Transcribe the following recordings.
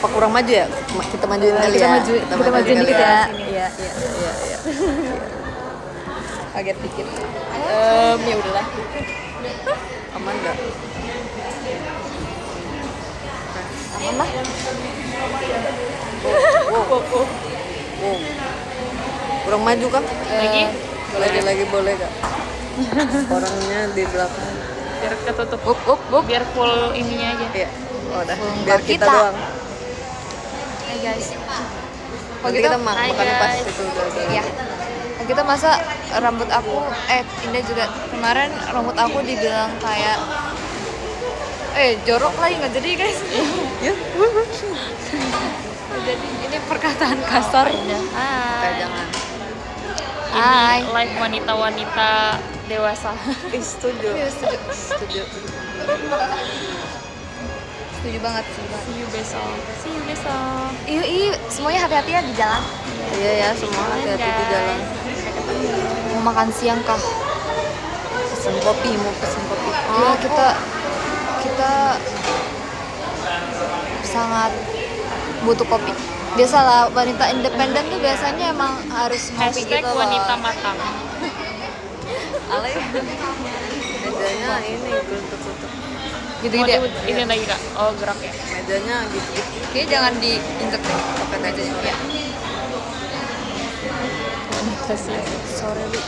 Apa kurang maju ya? Kita majuin kali ya. Kita majuin dikit ya. Iya. Kaget dikit. Ya udahlah. Aman nggak? Aman lah. Wow. Kurang maju kan? Lagi boleh gak? Orangnya di belakang. Biar ketutup. Up. Biar full ininya aja. Iya. Udah. Full Biar kita. kita doang. Hai guys. Nanti kita makan pas itu udah. Ya. Nah, kita masa rambut aku Indah juga kemarin rambut aku dibilang kayak jorok lagi nggak jadi guys. Ya. Jadi ini perkataan kasar. Kayak jangan. Hai. Ini live wanita-wanita dewasa. Setuju. Setuju banget sih. See you besok. Iya, semuanya hati-hati ya di jalan. Iya ya, semua hati-hati di jalan. Mau makan siang kah? Mau pesen kopi. Iya, kita sangat butuh kopi. Biasalah wanita independen tuh biasanya emang harus ngopi Hashtag gitu loh. wanita matang. Alay. Mejanya ini tutup. Gitu-gitu ya. Ini lagi kak. Oh gerak ya. Mejanya gitu. Kayaknya jangan diinjek deh pakai mejanya. Ya. Sorry Li.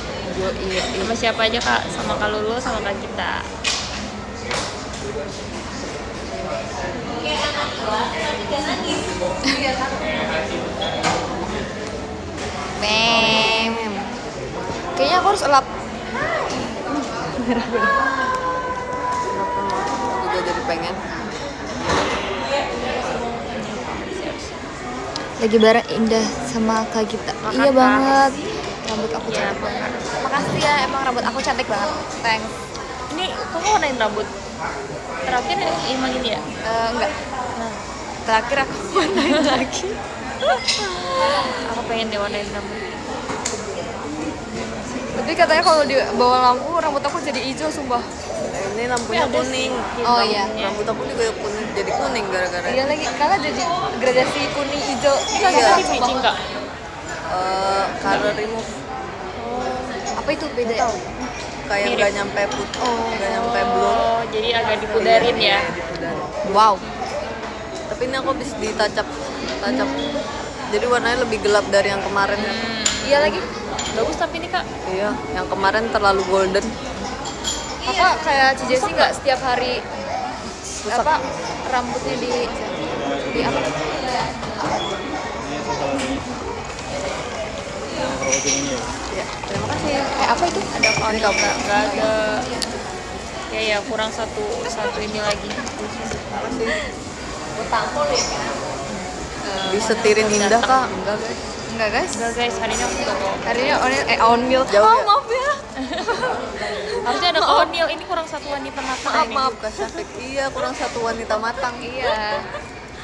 Iya. Sama siapa aja kak? Sama Kak Lulu, sama Kak Gita. Mem. Kayaknya aku harus elap. Juga jadi pengen. Lagi bareng Indah sama Kak Gita. Iya Kak. banget. Rambut aku Iya, cantik banget. Makasih ya, emang rambut aku cantik banget. Thanks. Ini kamu warnain rambut. Terakhir emang ini ya? Enggak. Terakhir aku warnain lagi. Aku pengen deh warnain rambut. Tapi katanya kalau di bawah lampu rambut aku jadi hijau sumpah. Ini lampunya Tapi ada kuning. sih. Oh iya. Rambut aku juga kuning, jadi kuning gara-gara. Iya lagi, karena jadi gradasi kuning hijau. Kita Iya. di bleaching kak. Color remove Apa itu beda ya? kayak Mirip. nggak nyampe putih, nggak nyampe blur. Oh, jadi agak dipudarin ya. Iya, dipudarin. Wow. Tapi ini aku habis ditacap. Jadi warnanya lebih gelap dari yang kemarin. Iya lagi. Bagus tapi ini kak. Iya, yang kemarin terlalu golden. Apa kayak Ci Jessie nggak setiap hari apa rambutnya di apa? Ya, terima kasih. Apa itu? Ada Ini kamu. nggak ada. Ya kurang satu ini lagi. Disetirin Indah kak? Enggak guys. Enggak guys. Enggak guys, hari ini aku toko. Hari ini on meal. Jauh ya? Maaf ya. Harusnya ada konil, ini kurang satu wanita matang. Maaf Kak Syafiq. Iya, kurang satu wanita matang. Iya.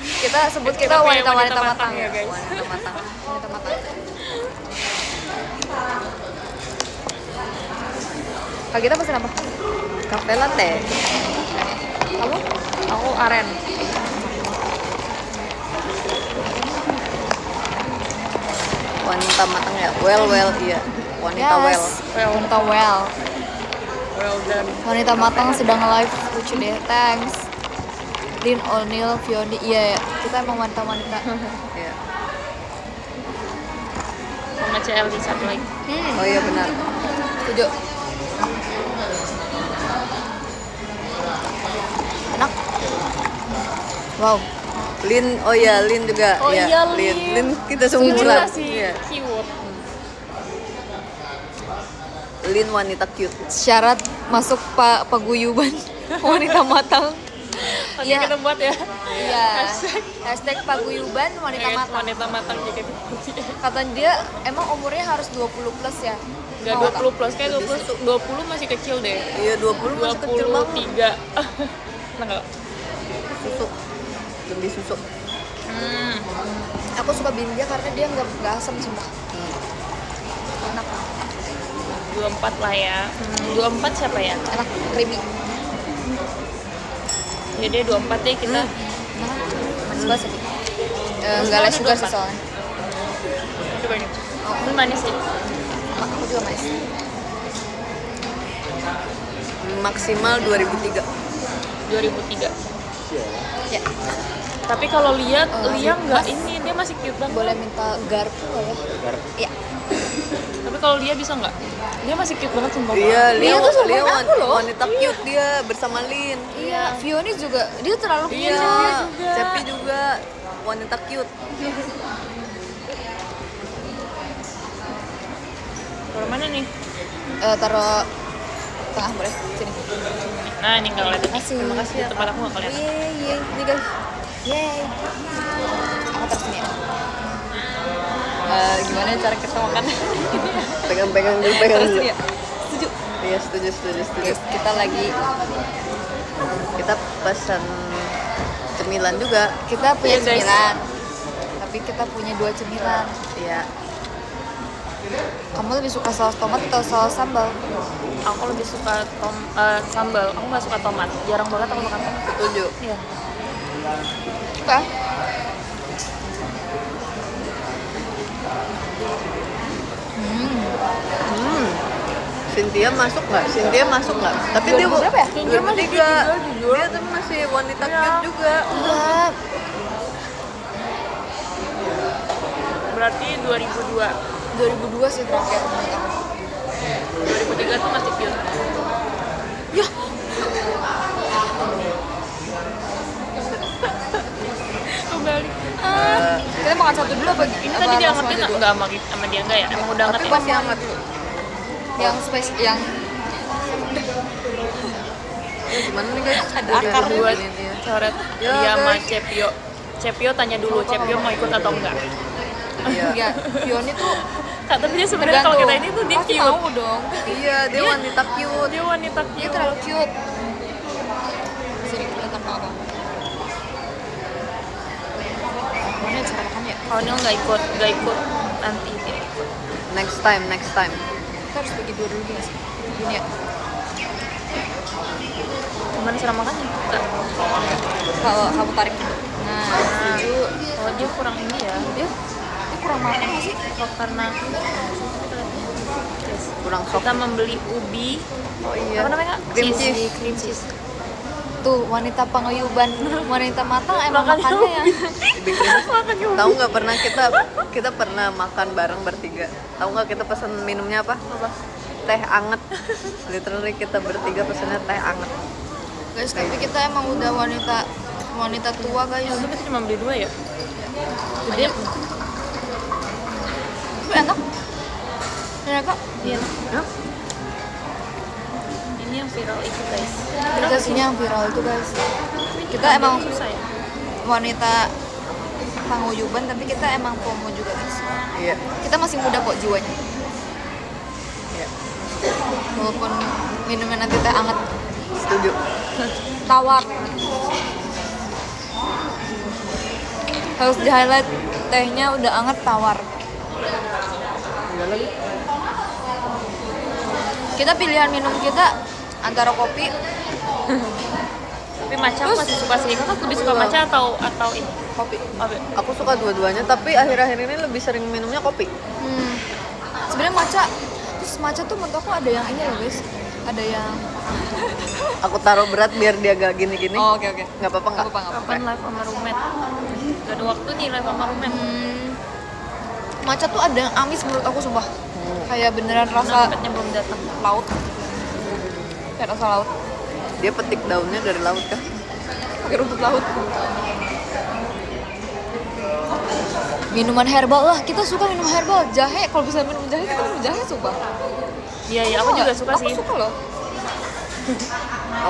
Kita sebut kita Kita punya wanita-wanita wanita matang matang ya, guys. Wanita matang. Wanita matang. Kak kita pesen apa? Cafe latte. Kamu? Aku aren. Wanita matang ya. Well, iya. Wanita well. Wanita well. Well done. Wanita matang sedang live, lucu deh, thanks. Lin, O'Neil, Fioni, iya ya, kita emang wanita-wanita. Iya. Sama CLD satu lagi. Oh iya benar. Setuju. Enak. Wow. Lin, oh iya Lin juga. Oh iya, Lin. Lin kita seumuran. Sih Iya. keyword. Lin wanita cute. Syarat masuk paguyuban wanita matang. Nanti Iya. kita buat ya. Iya. Hashtag paguyuban wanita Guys, matang. wanita matang JKT. Kata dia emang umurnya harus 20 plus ya. Enggak 20 plus, kayak 20 masih kecil deh. Iya 20 masih kecil banget. 23. Enggak. Susu. Lebih susu. Aku suka Binja karena dia nggak asam sumpah. Enak. 24 lah ya. 24 siapa ya? Enak, creamy. Ya dia 24 deh kita. Manis banget sih. Enggak les juga sih soalnya. Coba ini. Ini manis sih. Aku juga manis. Maksimal 2003. 2003. Ya, Tapi kalau lihat Oh, Lia nggak Mas. ini, dia masih cute banget. boleh minta garpu nggak ya? Iya. Tapi kalau Lia bisa nggak? Dia masih cute banget sumpah. Iya, Lia tuh seumuran aku loh. wanita cute dia bersama Lin. Iya, Fioni juga dia terlalu Iya, cute. Cepi juga wanita cute. Taruh mana nih? Taruh tengah boleh sini. Nah ini nggak kelihatan. Makasih. Terima kasih ya. Tempat aku nggak kelihatan. Yeay, ini guys. Yeay. Aku taruh sini ya. Gimana cara kita makan? Pegang-pegang dulu, pegang dulu. Sini ya. Setuju. Iya, setuju. Guys, kita lagi Kita pesan cemilan juga. kita punya Iya, guys. cemilan. Tapi kita punya 2 cemilan. Iya. Kamu lebih suka saus tomat atau saus sambal? Aku lebih suka sambal. Aku nggak suka tomat. Jarang banget aku makan tomat. Setuju. Iya. Suka. Cynthia masuk nggak? Tapi dia 2000 berapa ya? Cynthia masih 2003. cute juga, Dia tuh masih wanita Iya. cute juga. Iya. Berarti 2002. 2002 sih terakhir menurut aku. 2003 tuh masih cute. Ya. Kembali. Kita makan satu dulu apa? Ini apa tadi dia langsung angetin aja dulu? nggak sama dia enggak ya? Emang udah Tapi angetin. masih hangat. Yang spesial yang Ya, gimana nih guys? Ada akar buat Ini dia. coret Ya, dia sama guys. Cepio. Cepio tanya dulu, Cepio mau ikut atau enggak? Iya. ya Fioni tuh Kak, tapi dia sebenarnya kalau kita ini tuh dia pasti cute. mau dong. Iya, dia wanita cute. Dia wanita Dia cute. terlalu cute. Sini kelihatan apa? Mana cara makannya? Kalau Nil nggak ikut nanti dia ikut. Next time. Kita harus bagi 2 dulu guys. Gini ya. Gimana cara makannya? Enggak. Kalau kamu tarik dulu. Nah, setuju. Oh, dia kurang ini ya. Dia kurang makan nggak sih? Oh, karena yes. Kurang sok. Kita membeli ubi. Oh iya. Apa namanya? Kak? Cream cheese. Cream cheese. Tuh, wanita paguyuban, wanita matang emang Makannya makannya ya. Ubi cream. Tahu nggak pernah kita pernah makan bareng bertiga. Tahu nggak kita pesan minumnya apa? Apa? Teh anget. Literally kita bertiga pesannya teh anget. Guys, tapi kita emang udah wanita tua guys. Ya, kita cuma beli 2 ya. Gede. Tapi enak. Enak kok. Iya. Hah? Ini yang viral itu guys. Kita sini yang viral itu guys. Kita emang susah ya. wanita paguyuban, tapi kita emang FOMO juga guys. Iya. Kita masih muda kok jiwanya. Iya. Walaupun minumnya nanti teh anget, Setuju. tawar. Harus di highlight tehnya udah anget tawar. Iya lagi. Kita pilihan minum kita antara kopi. Tapi matcha aku masih suka sih. Kakak lebih suka matcha atau ini? Kopi. Apa? Aku suka dua-duanya, tapi akhir-akhir ini lebih sering minumnya kopi. Sebenarnya matcha tuh menurut aku ada yang ini loh guys. Ada yang Aku taruh berat biar dia gak gini-gini. Oh, oke. Nggak apa-apa nggak? Kapan live sama roommate? Gak ada waktu nih live sama roommate. Matcha tuh ada yang amis menurut aku sumpah. Kayak beneran rasa Roommate-nya belum datang. laut. Kayak rasa laut. Dia petik daunnya dari laut kan? Pakai rumput laut. Minuman herbal lah, kita suka minum herbal. Jahe, kalau bisa minum jahe kita minum jahe sumpah. Iya, iya, aku juga suka sih. Aku suka loh.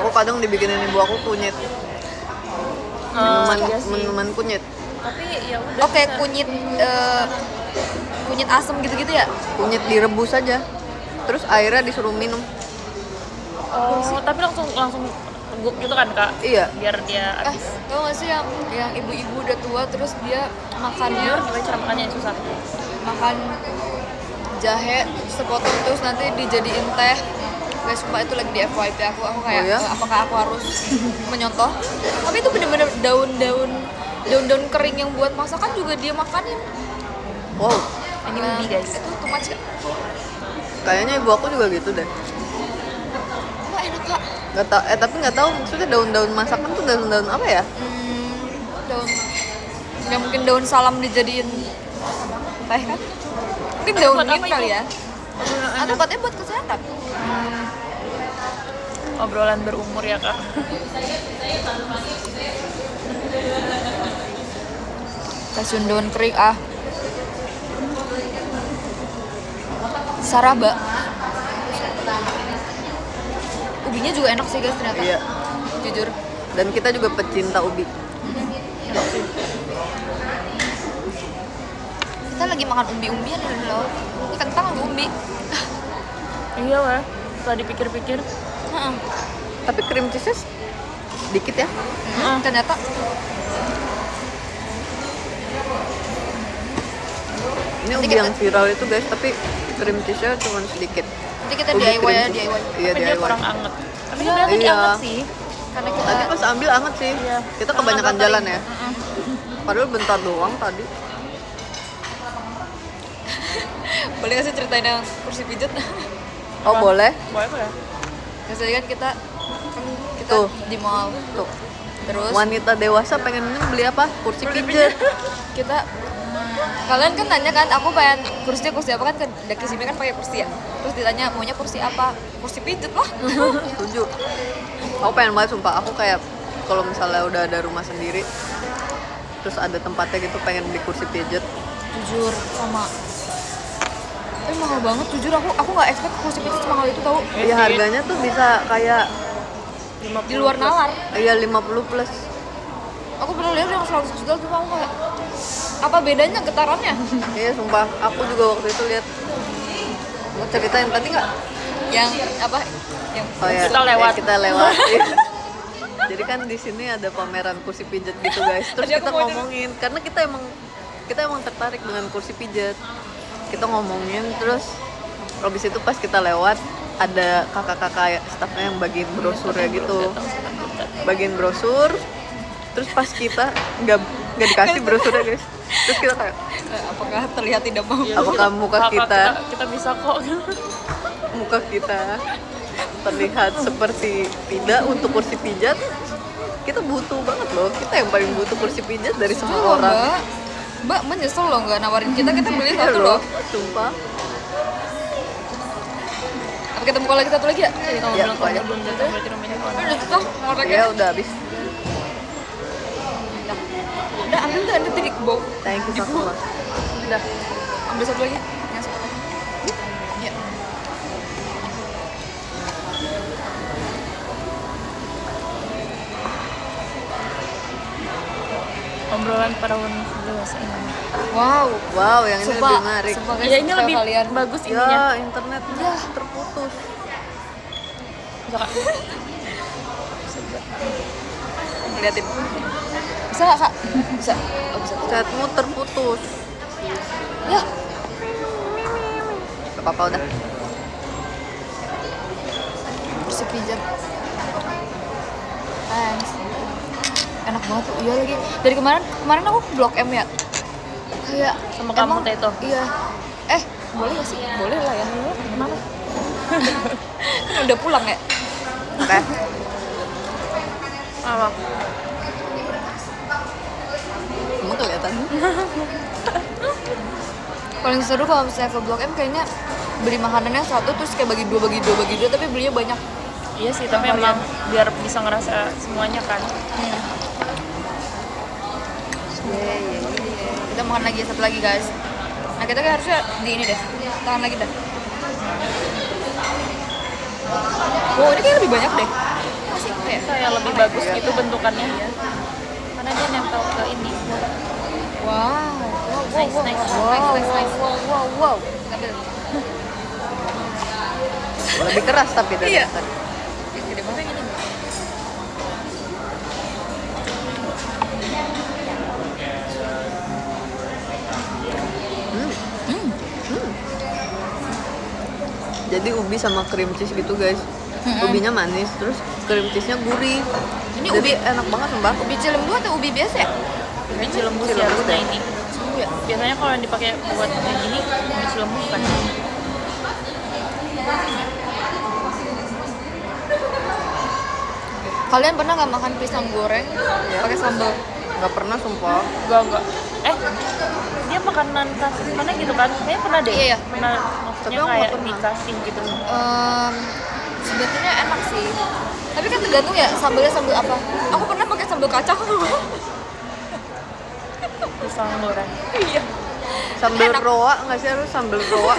Aku kadang dibikinin ibu aku kunyit. Iya sih. Minuman kunyit. Tapi ya udah. Oke, bisa. kunyit asam gitu-gitu ya. Kunyit direbus aja. Terus airnya disuruh minum. Oh, tapi langsung teguk gitu kan kak? Iya. Biar dia habis. Tau gak sih yang ibu-ibu udah tua terus dia makannya Gimana cara makannya yang susah? makan jahe sepotong terus nanti dijadiin teh. Guys, sumpah itu lagi di FYP aku kayak Oh ya? apakah aku harus menyontoh? Tapi itu bener-bener daun-daun daun-daun kering yang buat masakan juga dia makanin. Wow, Ini ubi guys. Itu too much gak? kayaknya ibu aku juga gitu deh. Wah enak kak. Nggak tahu, tapi nggak tahu maksudnya daun-daun masakan tuh daun-daun apa ya? Daun, ya mungkin daun salam dijadiin teh kan? Mungkin daun Buat apa mint kali itu? ya? Atau katanya buat kesehatan? Obrolan berumur ya kak. Stasiun daun kering Saraba. Ubinya juga enak sih guys ternyata. Iya. Jujur. Dan kita juga pecinta ubi. Kita lagi makan umbi-umbian ini loh. Ini kentang sama umbi. Iya wah. Setelah dipikir-pikir. Heeh. Tapi cream cheese dikit ya. Ternyata Ini Nanti ubi kita- yang viral itu guys, tapi cream cheese-nya cuma sedikit. nanti kita Ubi DIY cream ya cheese. DIY. Iya, Tapi dia DIY. kurang anget. Tapi Iya. dia tadi Iya. anget sih. Karena kita Tadi pas ambil anget sih. Iya. Kita Karena kebanyakan agak jalan kering. ya. Padahal bentar doang tadi. boleh nggak sih ceritain yang kursi pijat? Oh, boleh. Boleh boleh. Biasanya kan kita Tuh. di mall Tuh. terus Wanita dewasa pengen beli apa? Kursi pijat. kita kalian kan nanya kan aku pengen kursi apa kan Daki Simi kan pakai kursi ya, terus ditanya maunya kursi apa, kursi pijet lah. Setuju. Aku pengen banget sumpah. Aku kayak kalau misalnya udah ada rumah sendiri terus ada tempatnya gitu pengen beli kursi pijat. Jujur sama, tapi mahal banget jujur, aku nggak expect kursi pijet semahal itu tahu. Iya, harganya tuh bisa kayak Di luar nalar. iya 50 plus. Aku pernah lihat yang 100 juta tuh, aku kayak apa bedanya getarannya? Iya, sumpah. Aku juga waktu itu lihat. Mau ceritain tadi nggak? Yang apa? Yang Oh ya, Kita lewat. Kita lewat. Iya. Jadi kan di sini ada pameran kursi pijat gitu guys. Terus Tadi aku kita mau ngomongin karena kita emang tertarik dengan kursi pijat. Kita ngomongin terus habis itu pas kita lewat ada kakak-kakak staffnya yang bagiin brosurnya gitu. Bagiin brosur. Terus pas kita nggak dikasih brosurnya guys. Terus kita kayak apakah terlihat tidak mau? apakah muka Kakak, kita bisa kok. muka kita terlihat seperti tidak untuk kursi pijat. Kita butuh banget loh, kita yang paling butuh kursi pijat dari semua Loh, orang. Mbak menyesal loh nggak nawarin kita beli Iya satu loh. sumpah. Apa kita buka lagi satu lagi ya? Jadi kamu Ya, bilang pokoknya. kalau belum jatuh berarti rumahnya kono. Udah susah ngorengnya. Ya udah habis. Udah ambil tuh ada tadi bau. Thank you so much. Udah ambil satu lagi. Yang satu lagi. Ya. Obrolan para wanita dewasa ini. Wow. Wow, yang ini Sumpah, lebih menarik. sumpah guys, Ya ini kalau lebih kalian bagus Ya, ininya. internetnya terputus. Bisa, Kak? ngeliatin. Bisa nggak kak? Bisa. Oh bisa. Chatmu terputus. Ya. Gak apa-apa udah. Kursi pijat. Thanks. Enak banget tuh. Iya lagi. Dari kemarin aku ke Blok M ya. Kayak Sama kamu emang- teh itu. Iya. Boleh gak sih? Boleh lah ya. Kenapa? Kan udah pulang ya. Oke. Apa? Kamu kelihatan. Paling seru kalau misalnya ke Blok M kayaknya beli makanannya satu terus kayak bagi dua tapi belinya banyak. Iya sih, tapi emang biar bisa ngerasa semuanya kan. Kita makan lagi satu lagi guys. Nah kita kayak harusnya di ini deh. Tahan lagi dah. Wow ini kayak lebih banyak deh. Masih kayak Kayak lebih bagus gitu bentukannya. Karena dia nempel ke ini. wow. Nice, nice. Wow. Kita ambil. Lebih keras tapi dari Iya. yang tadi. Yang gede banget ini. Jadi ubi sama cream cheese gitu guys. Ubinya manis, terus cream cheese-nya gurih. Ini Jadi ubi enak banget mbak. ubi cilembu atau ubi biasa ya? Ini Cilembus ya Cilembus harusnya deh. ini. Ya. Biasanya kalau yang dipakai buat kayak gini di Cilembus kan. Kalian pernah nggak makan pisang goreng pakai sambal? Nggak pernah sumpah. Enggak. Dia makanan khas mana gitu kan? Kayaknya pernah deh. Iya, iya. Pernah, Tapi maksudnya aku nggak kayak pernah. dikasih gitu. Sebetulnya enak sih. Tapi kan tergantung ya sambalnya sambal apa. Aku pernah pakai sambal kacang. Pisang goreng. Iya. Sambal Enak. roa nggak sih, harus sambal roa.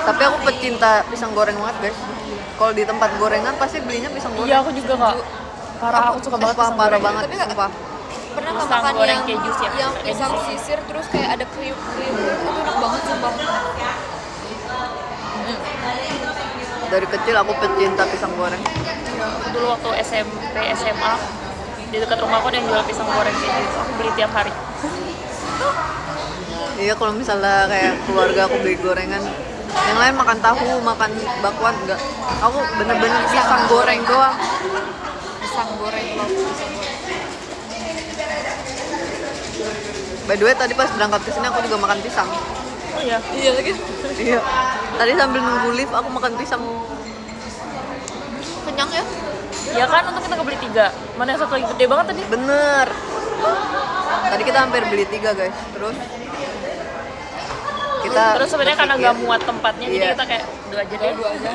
Tapi aku pecinta pisang goreng banget guys. Kalau di tempat gorengan pasti belinya pisang goreng. Iya, aku juga kak. Parah, aku suka banget Sumpah, pisang parah goreng. banget Tapi nggak- sumpah. Pernah nggak Pisang makan goreng yang keju sih, yang keju pisang sih. sisir terus kayak ada kriuk-kriuk itu enak banget sumpah. Dari kecil aku pecinta pisang goreng. Dulu waktu SMP, SMA di dekat rumah aku ada yang jual pisang goreng kayak gitu. Aku beli tiap hari. Iya, kalau misalnya kayak keluarga aku beli gorengan, yang lain makan tahu, makan bakwan, enggak. Aku bener-bener pisang goreng doang. Pisang goreng loh, pisang goreng. By the way, tadi pas berangkat ke sini aku juga makan pisang. Oh iya. Iya lagi. Iya. Tadi sambil nunggu lift aku makan pisang. Kenyang ya? Ya kan, untuk kita beli 3. Mana yang satu lagi gede banget tadi? Bener. Tadi kita hampir beli 3 guys. Terus Sebenarnya karena berpikir, nggak muat tempatnya, jadi Iya. kita kayak 2 aja deh. Dua aja.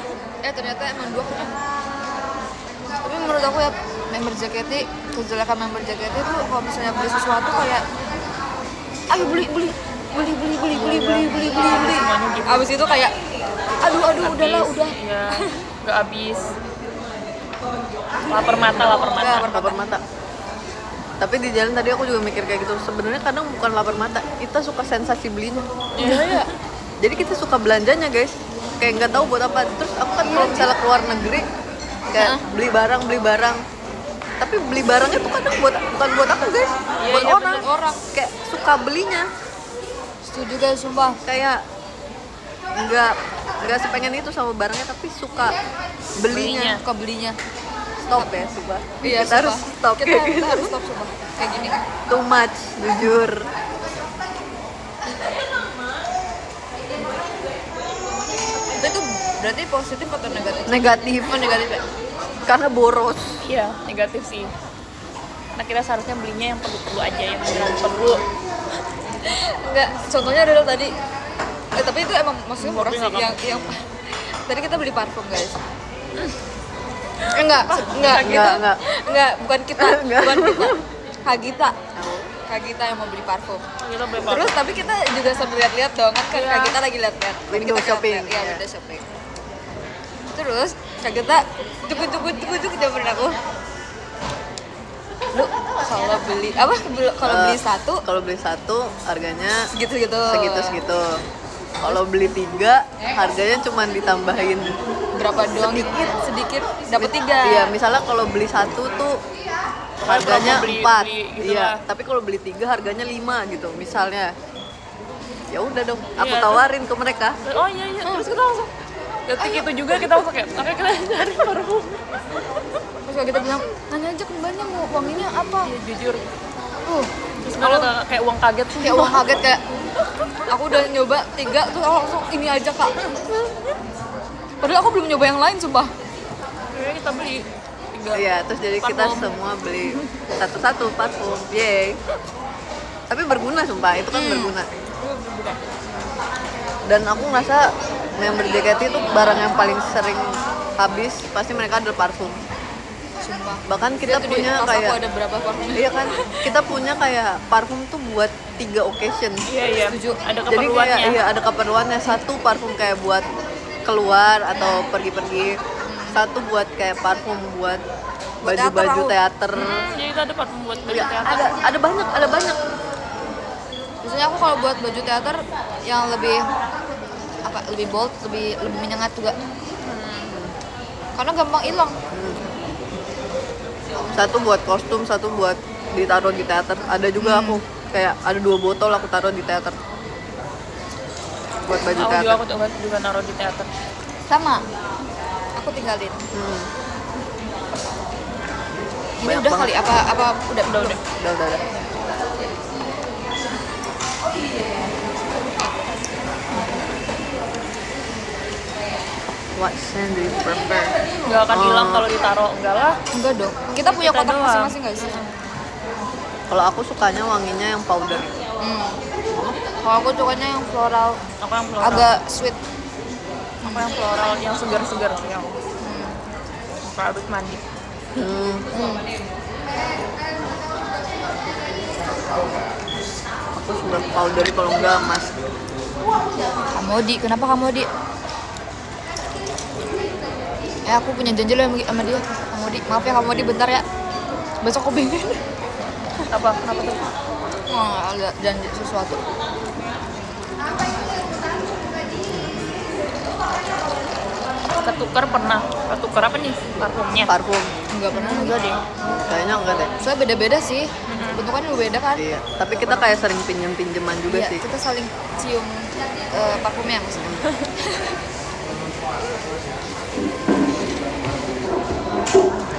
Ternyata emang 2 kenyang. Tapi menurut aku ya member JKT, kejelekan member JKT itu kalau misalnya beli sesuatu kayak ayo beli. Semuanya gitu. Abis itu kayak aduh udahlah Habis, udah. Iya, nggak habis. Lapar mata. lapar mata. Tapi di jalan tadi aku juga mikir kayak gitu. Sebenarnya kadang bukan lapar mata, kita suka sensasi belinya. Iya. Jadi kita suka belanjanya guys. Kayak nggak tahu buat apa. Terus aku kan kalau misalnya keluar negeri kayak beli barang. Tapi beli barangnya tuh kadang bukan buat aku guys, buat iya, orang. bener. Orang. Kayak suka belinya. Setuju guys sumpah. Kayak nggak sepengen itu sama barangnya, tapi suka belinya. Suka belinya. Stop ya, sumpah. Iya, Kita harus sumpah. stop Kita kayak gitu. harus stop sumpah. Kayak gini. Too much, jujur. Itu berarti positif atau negatif? Negatif. Oh, negatif ya? Karena boros. Iya, negatif sih. Karena kita seharusnya belinya yang perlu-perlu aja, yang beneran perlu. Enggak, contohnya adalah tadi tapi itu emang maksudnya murah Tapi sih nggak yang tadi kita beli parfum guys. Enggak, bukan kita, Enggak. bukan kita. Kagita yang mau beli parfum. Kita beli Terus tapi kita juga sambil lihat-lihat dong kan Iya. Kagita lagi lihat-lihat. Jadi Window kita shopping, lihat-lihat. Iya, iya. window shopping. Terus Kagita cukup nyamperin aku. Lu kalau beli apa? Kalau beli satu Kalau beli satu harganya segitu. segitu. Kalau beli 3 harganya cuma ditambahin Berapa doang? Sedikit dapat 3. Iya, misalnya kalau beli satu tuh harganya kalau beli- 4. beli gitu Iya, lah. tapi kalau beli 3 harganya 5 gitu misalnya. Ya udah dong, aku Iya, tawarin ke mereka. Oh iya, terus kita langsung detik itu juga kita langsung kayak, oke kita cari parfum. Terus kalau kita bilang, nanya aja ke mbaknya mau wanginya apa? Iya, jujur. Terus Kalau kalau kayak uang kaget sih. kayak uang kaget kayak aku udah nyoba 3 tuh aku langsung ini aja kak. Padahal aku belum nyoba yang lain sumpah. Kayaknya kita beli 3. Iya, terus jadi kita Parfum. semua beli satu-satu parfum. Yeay. Tapi berguna sumpah, itu kan berguna. Dan aku ngerasa member JKT itu barang yang paling sering habis pasti mereka adalah parfum. Sumpah. Bahkan kita Lihat tuh di punya tas aku kayak ada berapa parfum. iya kan, kita punya kayak parfum tuh buat 3 occasion. Iya. Setuju. Ada Jadi keperluannya. kayak iya ada keperluannya. Satu parfum kayak buat keluar atau pergi-pergi. Satu buat kayak parfum buat Buat baju-baju teater, teater. Jadi kita ada parfum buat baju Iya, teater. ada banyak. Biasanya aku kalau buat baju teater yang lebih lebih bold, lebih menyengat juga. Karena gampang hilang. Satu buat kostum, satu buat ditaruh di teater. Ada juga aku kayak ada 2 botol aku taruh di teater. Buat baju teater. Aku juga naruh di teater. Sama. Aku tinggalin. Ini Banyak udah banget. kali apa udah Udah. Udah. What scent do you prefer? Nggak akan hilang kalau ditaruh, enggak lah. Enggak dong. Kita punya Kita kotak doang. masing-masing guys. Kalau aku sukanya wanginya yang powder. Kalau aku sukanya yang floral, Aku yang floral. agak sweet. Aku yang floral, yang segar-segar sih aku. Kayak abis mandi. Aku suka powder kalau enggak emas. Kamodi, kenapa Kamodi? Aku punya janji loh sama dia. Kamodi, maaf ya Kamodi, bentar ya. Besok aku bingung. Apa? Kenapa tuh? Ada janji sesuatu. Ketukar pernah. Ketukar apa nih? Parfumnya. Parfum. Enggak pernah lagi. Enggak deh. Kayaknya enggak deh. Soalnya beda-beda sih. Bentukannya juga beda kan? Iya. Tapi kita kayak sering pinjem-pinjeman juga Iya, sih. kita saling cium parfumnya maksudnya.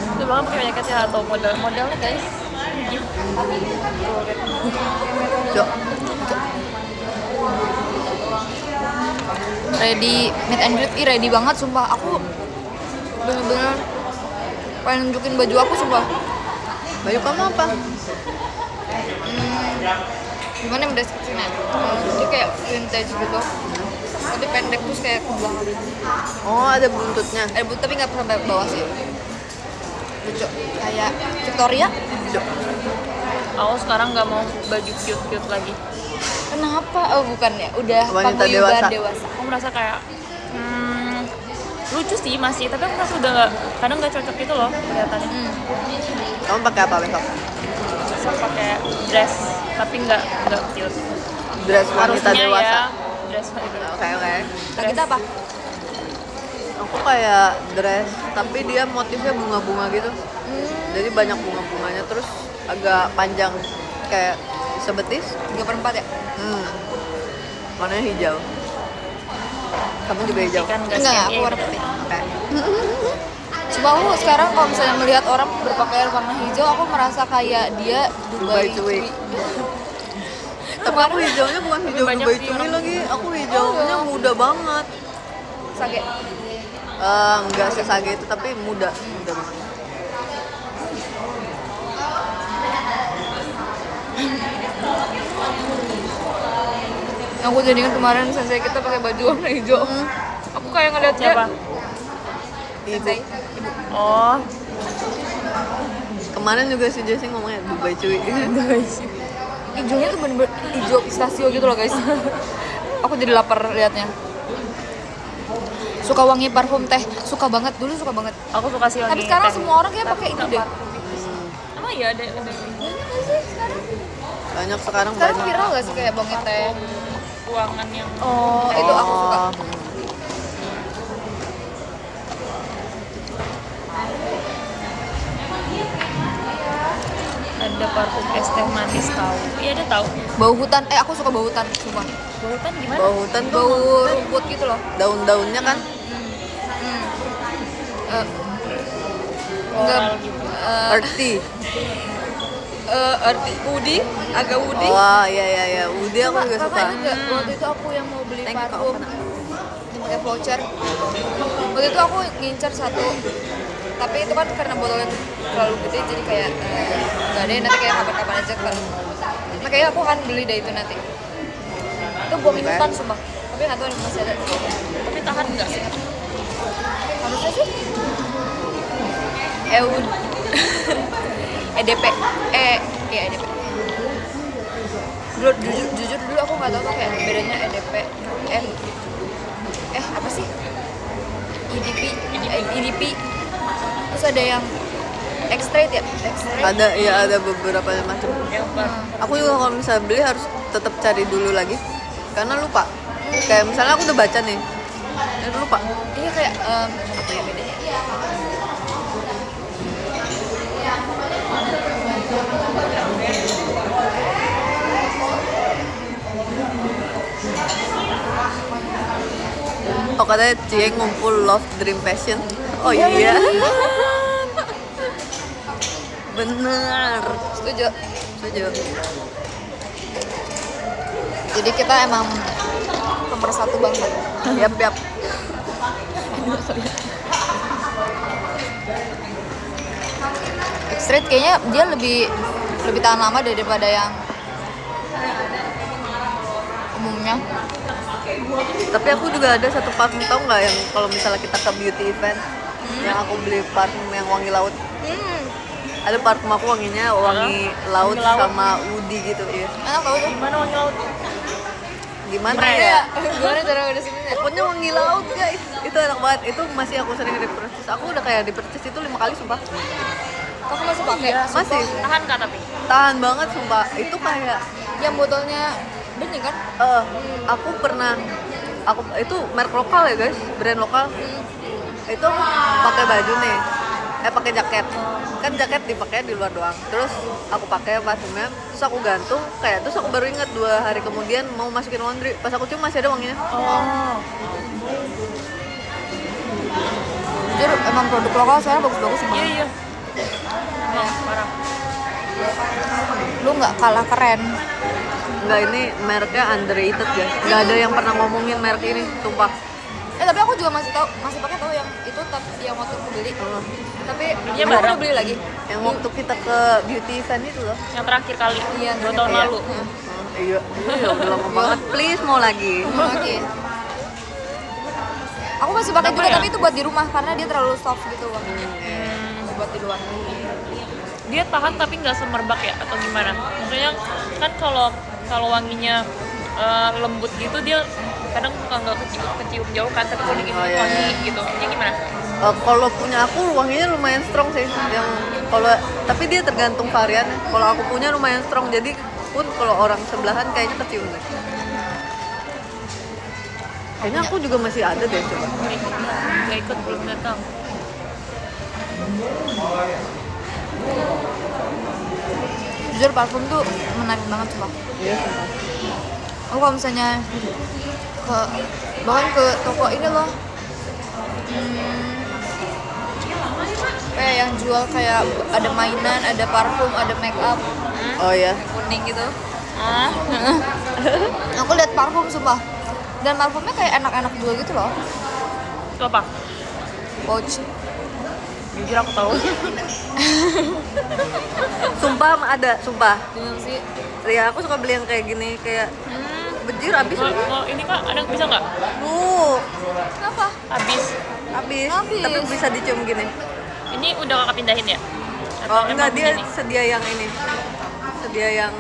Itu banget pakai jaket ya atau model-modelnya guys. Gift. Cok. Ready meet and greet, ready banget sumpah. Aku bener-bener pengen nunjukin baju aku sumpah. Baju kamu apa? Gimana yang deskripsinya? Dia kayak vintage gitu. Tapi pendek terus kayak ke belakang. Oh, ada buntutnya. Tapi nggak sampai bawah sih. Lucu. Kayak Victoria. Cok. Aku sekarang nggak mau baju cute-cute lagi. Kenapa? Oh bukan ya. Udah Wanita paguyuban dewasa. dewasa. Aku merasa kayak lucu sih masih, tapi aku merasa udah nggak, kadang nggak cocok gitu loh kelihatannya. Kamu pakai apa besok? Bisa pakai dress, tapi nggak cute. Dress wanita Harusnya dewasa. ya dress gitu. Oke. Nah, kita apa? Aku kayak dress, tapi dia motifnya bunga-bunga gitu. Jadi banyak bunga-bunganya, terus agak panjang kayak sebetis. 3/4 ya? Warnanya hijau. Kamu juga hijau. Kan nggak Enggak, skin, aku iya, warna gitu. putih. Oke. Cuma aku sekarang kalau misalnya melihat orang berpakaian warna hijau, aku merasa kayak dia Dubai Cuy. Tapi aku hijaunya bukan hijau banyak Dubai sih Cuy orang. lagi. Aku hijaunya muda banget. Sage. Enggak sesage itu, tapi muda banget. Yang aku jadi ingat kemarin sensei kita pakai baju warna hijau. Aku kayak ngeliat dia. Siapa? Sensei. Oh, Kemarin juga si Jessie ngomongnya Dubai Cuy. Hijaunya tuh bener-bener hijau pistachio gitu loh guys. Aku jadi lapar liatnya. Suka wangi parfum teh, suka banget dulu suka banget. aku suka sih wangi Tapi sekarang teh. semua orang kayak pakai itu deh. Emang iya ada. Banyak sekarang Sekarang banyak. viral gak sih kayak wangi teh? Ruangan yang Oh, itu aku suka. ada parfum es teh manis tahu. Iya ada tahu. Bau hutan, aku suka bau hutan sumpah. Bau hutan gimana? Bau hutan tuh Bau rumput gitu loh. daun-daunnya kan. Floral gitu. Earthy. Woody, agak woody. Oh iya. Woody aku juga suka. Kakak ingat gak waktu itu aku yang mau beli Thank you, Kak parfum Ovana. yang pakai voucher. Waktu itu aku ngincer satu, tapi itu kan karena botolnya terlalu gede jadi kayak nggak ada, nanti kayak kapan-kapan aja kali. Nah kayaknya aku akan beli deh itu nanti. Itu bom hutan sumpah, tapi nggak tahu ini masih ada. Tapi tahan nggak sih? Harusnya sih. EDP, iya EDP. Dulu, jujur dulu aku nggak tahu tuh kayak bedanya EDP, apa sih? EDP. Terus ada yang X-Straight ya? X-Straight. Ada beberapa macam. Yang Aku juga kalau misalnya beli harus tetap cari dulu lagi karena lupa. Kayak misalnya aku udah baca nih, ini lupa. Iya kayak apa ya bedanya? Oh katanya Cie ngumpul love dream passion. Oh iya. Bener. Setuju. Setuju. Jadi kita emang nomor satu banget. Yap. Street kayaknya dia lebih tahan lama daripada yang umumnya. Tapi aku juga ada satu parfum, tau nggak, yang kalau misalnya kita ke beauty event, yang aku beli parfum yang wangi laut. Ada parfum aku wanginya wangi laut Wangi laut. sama woody gitu ya. Enak tau tuh. Gimana wangi laut? Gimana Keren. ya? Gimana cara udah sini? Pokoknya wangi laut guys. Itu enak banget. Itu masih aku sering repurchase. Aku udah kayak repurchase itu 5 kali sumpah. Kamu masih pakai? Iya, Masih. Tahan kak tapi? Tahan banget sumpah. Itu kayak Yang botolnya bening kan? aku pernah itu merek lokal ya guys, brand lokal. Itu aku pakai baju nih, pakai jaket. Kan jaket dipakai di luar doang. Terus aku pakai parfumnya, terus aku gantung, terus aku baru ingat 2 hari kemudian mau masukin laundry. Pas aku cium masih ada wanginya. Oh. Jujur emang produk lokal sekarang bagus-bagus semua. Iya. Emang parah. Lu nggak kalah keren. Enggak, ini mereknya underrated guys. Nggak ada yang pernah ngomongin merek ini, sumpah. Tapi aku juga masih pakai tahu yang itu yang waktu aku beli. Tapi Iya, aku bareng. udah beli lagi. Yang waktu kita ke beauty event itu loh. Yang terakhir kali. Iya, 2 tahun Iya. lalu. Iya, udah lama banget. Please mau lagi. Oke. Aku masih pakai Apa juga ya? tapi itu buat di rumah karena dia terlalu soft gitu wanginya. Buat di luar. Dia tahan tapi nggak semerbak ya atau gimana? Maksudnya kan kalau wanginya lembut gitu dia kadang suka nggak kecium jauh kan, tapi kalau dikit Oh, iya, wangi iya. gitu. Ini gimana? Kalau punya aku wanginya lumayan strong sih. Tapi dia tergantung varian. Kalau aku punya lumayan strong, jadi pun kalau orang sebelahan kayaknya kecium deh. Kayaknya aku juga masih ada deh coba. Nggak ikut, belum datang. Jujur parfum tuh menarik banget coba. Iya, sumpah. Aku kalau misalnya bahkan ke toko ini loh, kayak yang jual kayak ada mainan, ada parfum, ada make up, Oh ya. kuning gitu. Ah, Aku lihat parfum sumpah, dan parfumnya kayak enak-enak juga gitu loh. itu apa? Pouch. Jujur aku tahu. Sumpah ada, sumpah. Dengan sih. Ya aku suka beli yang kayak gini, kayak bejir abis. Kalau ini kak ada bisa nggak? Kenapa? Habis. Habis. Habis. Tapi bisa dicium gini. Ini udah kakak pindahin ya? Oh enggak, emang dia begini? sedia yang ini. Sedia yang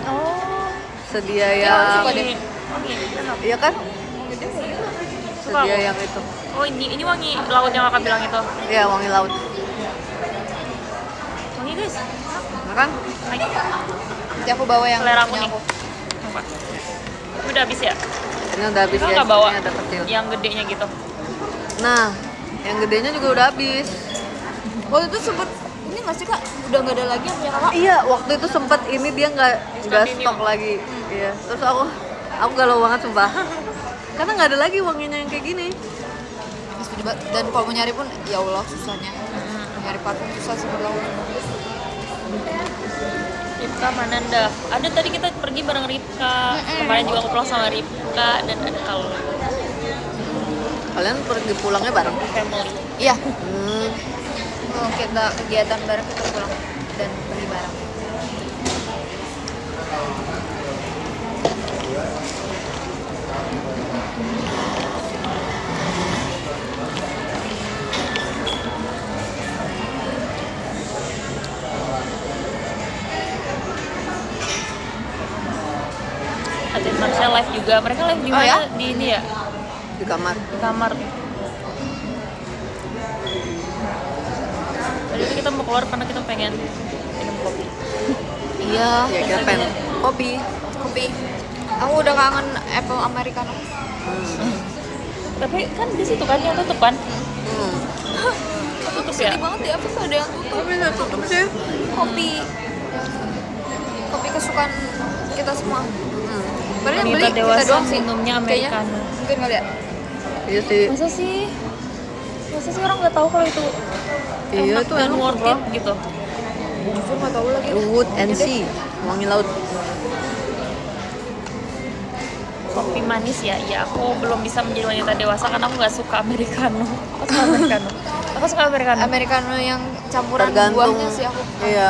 Oh. sedia Aku yang suka deh. Wangi. Enak. iya kan? Suka Sedia aku. yang itu. Oh ini wangi laut yang kakak bilang itu. Iya, wangi laut. Wangi guys. Nah, kan? Naik. Nanti aku bawa yang Selera aku punya nih. aku. Apa? Udah habis ya? Ini udah habis Kakak ya. nggak bawa Ini ada kecil. yang gedenya gitu. Nah, yang gedenya juga udah habis. Waktu itu sempet ini nggak sih kak? Udah nggak ada lagi yang punya kakak? Iya, waktu itu sempet ini dia nggak Discontinue. stok lagi. Iya. Terus aku galau banget sumpah. Karena nggak ada lagi wanginya yang kayak gini. Setuju banget. Dan kalau mau nyari pun ya Allah susahnya. Nyari parfum susah sih berlalu. Ripka Mananda. Ada tadi kita pergi bareng Ripka. Kemarin juga aku pulang sama Ripka dan ada kalau Kalian pergi pulangnya bareng. family. Iya. Hmm. Kita kegiatan bareng kita pulang dan pergi bareng. Atin Marsha live juga. Mereka live di Oh, mana? ya? Di ini ya? Di kamar. Di kamar. Tadi tuh kita mau keluar karena kita pengen minum kopi. Iya. Ya kita pengen kopi. Kopi. Aku udah kangen apple americano. Tapi kan di situ kan yang tutup kan? Hmm. Tutup ya? Sedih banget ya, apa ada yang tutup? Tapi nggak tutup sih. Kopi kesukaan kita semua. Padahal yang Wanita beli dewasa kita doang sih. minumnya Kayaknya americano. mungkin kali ya. Iya sih. Masa sih? Masa sih orang nggak tahu kalau itu Iya, enak itu dan enak worth sumpah. it gitu? Jujur nggak tahu lagi. Wood and Sea, wangi laut. Kopi manis ya, ya aku belum bisa menjadi wanita dewasa karena aku nggak suka americano. Aku suka americano. Aku suka americano. Americano yang campuran Tergantung. buahnya sih aku. Iya.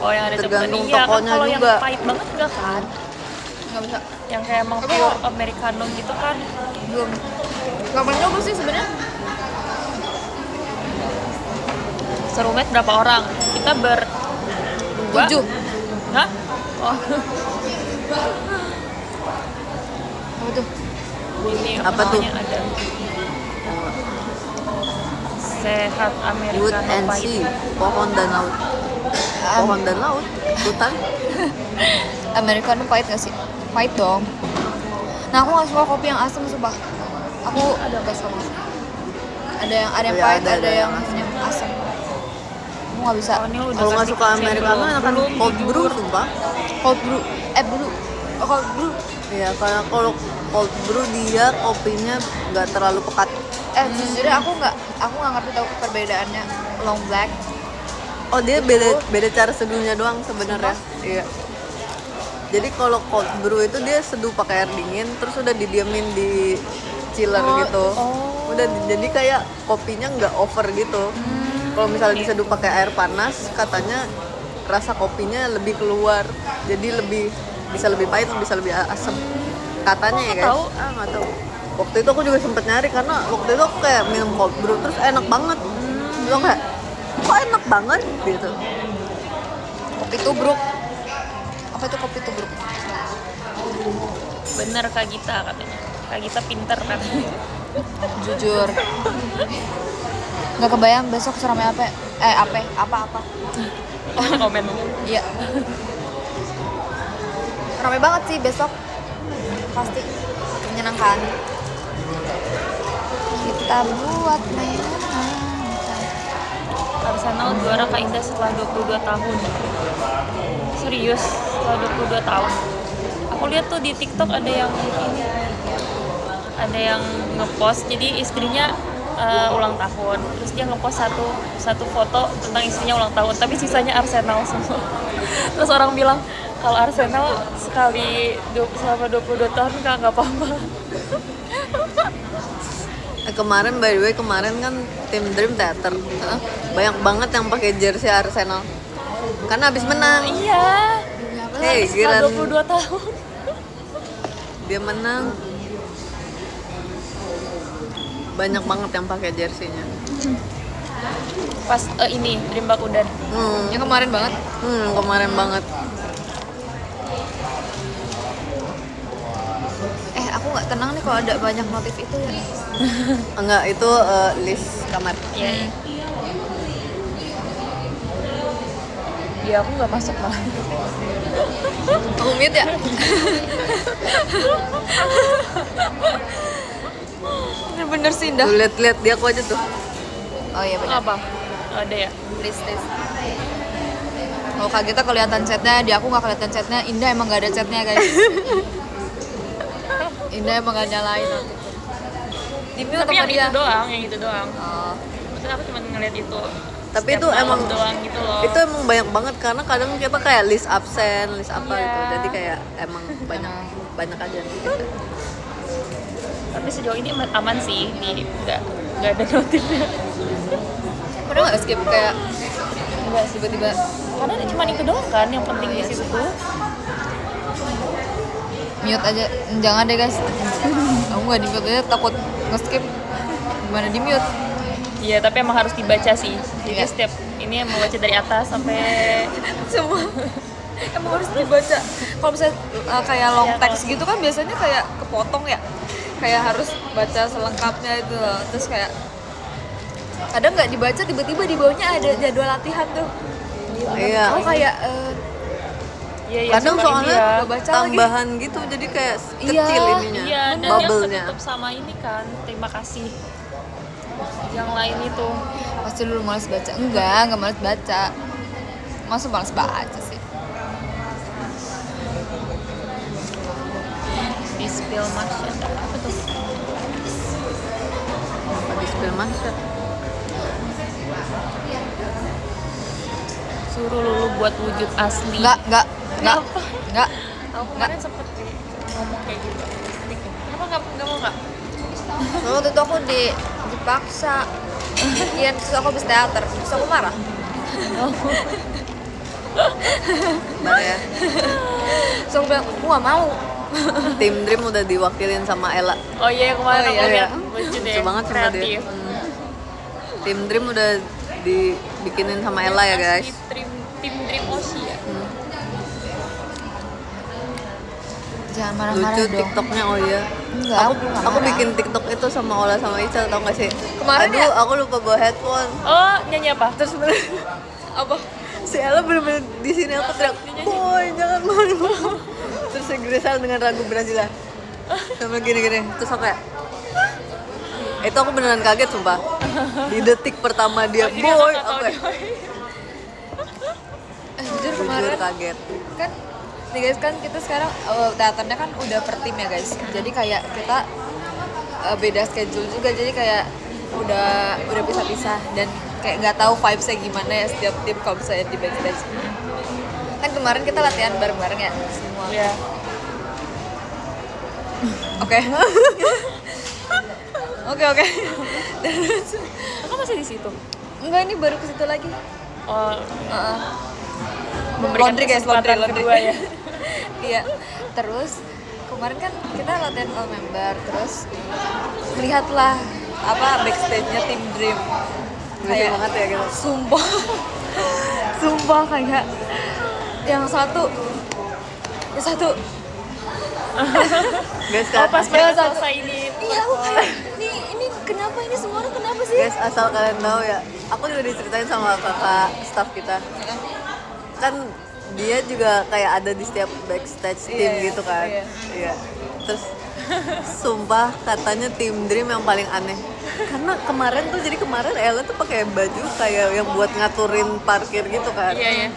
Oh yang ada campuran. Tergantung Iya kan tokonya kalau yang juga. pahit banget enggak kan? Nggak bisa. Yang kayak emang Aku- pure americano gitu kan. Belum. Nggak pernah nyoba sih sebenarnya. Serumit berapa orang? Kita berdua. 7. Hah? Oh, Apa tuh? ini Apa tuh? namanya ada sehat Wood americano and pahit. Sea, pohon dan laut. Pohon dan laut, hutan. Americano pahit nggak sih? Pahit dong. Nah aku nggak suka kopi yang asam sumpah. Aku ada nggak sama. Ada yang Iya, pahit, ada ada yang yang asam. Aku nggak bisa. Oh, ini udah Kalau nggak kasih suka cendol. americano enakan Belum cold brew jujur. sumpah. Cold brew. Brew. Oh, cold brew. Iya, karena kalau cold brew dia kopinya nggak terlalu pekat. Jujurnya aku nggak ngerti tahu perbedaannya long black. Oh dia beda cara seduhnya doang sebenarnya. Iya. Jadi kalau cold brew itu dia seduh pakai air dingin, terus udah didiamin di chiller gitu. Udah jadi kayak kopinya nggak over gitu. Kalau misalnya diseduh pakai air panas, katanya rasa kopinya lebih keluar, jadi bisa lebih pahit, bisa lebih asam. Katanya ya guys. Tahu? Nggak tahu. Waktu itu aku juga sempet nyari karena waktu itu aku kayak minum cold brew terus enak banget. Terus aku kayak kok enak banget gitu. Kopi tubruk. Apa itu kopi tubruk? Bener Kak Gita katanya. Kak Gita pinter kan. Jujur. Nggak kebayang besok seramai apa? Apa? Komen. Iya. Ramai banget sih besok. Pasti menyenangkan. Kita buat mainan. Arsenal juara Kak Indah setelah 22 tahun. Serius, setelah 22 tahun. Aku lihat tuh di TikTok ada yang ini, ada yang ngepost. Jadi istrinya ulang tahun, terus dia ngepost satu foto tentang istrinya ulang tahun, tapi sisanya Arsenal semua. Terus orang bilang kalau Arsenal sekali selama 22 tahun nggak apa-apa. Kemarin by the way kemarin kan tim Dream Theater banyak banget yang pakai jersey Arsenal karena habis menang. Iya. Hey, Setelah giliran 22 tahun. dia menang, banyak banget yang pakai jerseynya. Pas ini Dream Bakudan. Yang kemarin banget. Kemarin banget. Aku nggak tenang nih kalau ada banyak notif itu ya. Enggak, itu list kamar. Iya. Ya aku nggak masuk malah. Aku mute ya. Bener-bener sih Indah. Tuh, lihat dia aku aja tuh. Oh iya benar. Apa? Ada ya? Please. Kalau Kak Gita kelihatan chatnya, di aku nggak kelihatan chatnya. Indah emang nggak ada chatnya guys. Indah emang nggak nyalain notif. Di mute Tapi apa yang dia? itu doang, yang itu doang. Oh. Maksudnya aku cuma ngeliat itu. Tapi Setiap itu malam emang doang gitu loh. itu emang banyak banget karena kadang kita kayak list absen, list apa Iya. gitu. Jadi kayak emang banyak aja. Tapi sejauh ini aman sih, nggak ada notifnya. Pernah nggak skip kayak Enggak sih, tiba-tiba? karena cuma itu doang kan yang penting di situ tuh. Mute aja, jangan deh guys. Aku nggak di mute aja, takut nge-skip. Gimana di mute? Iya, tapi emang harus dibaca sih. Jadi Iya. setiap ini yang membaca dari atas sampai Semua emang harus dibaca. Kalau misalnya kayak long Iya, text gitu kan biasanya kayak kepotong ya. Kayak harus baca selengkapnya itu loh. Terus kayak kadang nggak dibaca, tiba-tiba di bawahnya ada jadwal latihan tuh. Iya. Oh kayak iya, Kadang suka soalnya ini ya. Nggak baca lagi. tambahan gitu jadi kayak Iya. kecil ininya, Iya, dan yang bubble-nya. ketutup sama ini kan, terima kasih. Yang lain itu. pasti dulu malas baca. Enggak malas baca. Masa malas baca sih? Di spill maksud apa tuh? Apa di spill master? Suruh Lulu buat wujud asli. Enggak. Aku kemarin sempet ngomong kayak gitu. Kenapa nggak mau nggak? Waktu itu aku dipaksa. Iya, terus aku habis teater, terus aku marah. Bentar ya. Terus aku bilang, aku gak mau. Tim Dream udah diwakilin sama Ella. Oh iya, kemarin aku Iya. lihat lucu deh. Lucu banget sumpah dia. Kreatif. Tim Dream udah dibikinin sama Ella ya guys. Asli tim Dream Oshi ya. Jangan marah-marah Lucu dong. TikToknya, oh iya. Enggak, Aku nggak aku marah. bikin TikTok itu sama Ola sama Ica, tau gak sih? Kemarin Aduh, ya? aku lupa bawa headphone. Oh, nyanyi apa? Terus bener Apa? si Ella bener-bener di sini aku teriak, boy jangan malu. Terus si Grisel dengan lagu Brazila sambil gini-gini. Terus aku kayak, itu aku beneran kaget sumpah. Di detik pertama dia Jadi boy, nggak tahu aku kayak Jujur jujur kemarin kaget. kan nih guys, kan kita sekarang teaternya kan udah per tim ya guys. Jadi kayak kita beda schedule juga, jadi kayak udah pisah-pisah dan kayak nggak tahu vibes-nya gimana ya setiap tim kalau misalnya di backstage. Kan kemarin kita latihan bareng-bareng ya semua. Iya. Oke. Oke. Terus Aku masih di situ. enggak, ini baru ke situ lagi. Oh, Heeh. memberikan Laundry guys, kesempatan laundry. kedua ya. Iya. Terus kemarin kan kita latihan all member, terus melihatlah apa backstage-nya tim Dream. Berisik banget ya gitu. Sumpah kayak yang satu Guys, Oh, pas Ya, mereka satu. selesai ini. iya aku kayak ini kenapa ini semua orang kenapa sih? guys, asal kalian tahu ya, aku juga diceritain sama kakak staff kita. Kan dia juga kayak ada di setiap backstage tim Iya, gitu kan. iya. Iya. Terus sumpah katanya tim Dream yang paling aneh. Karena kemarin Ella tuh pakai baju kayak yang buat ngaturin parkir gitu kan. Iya.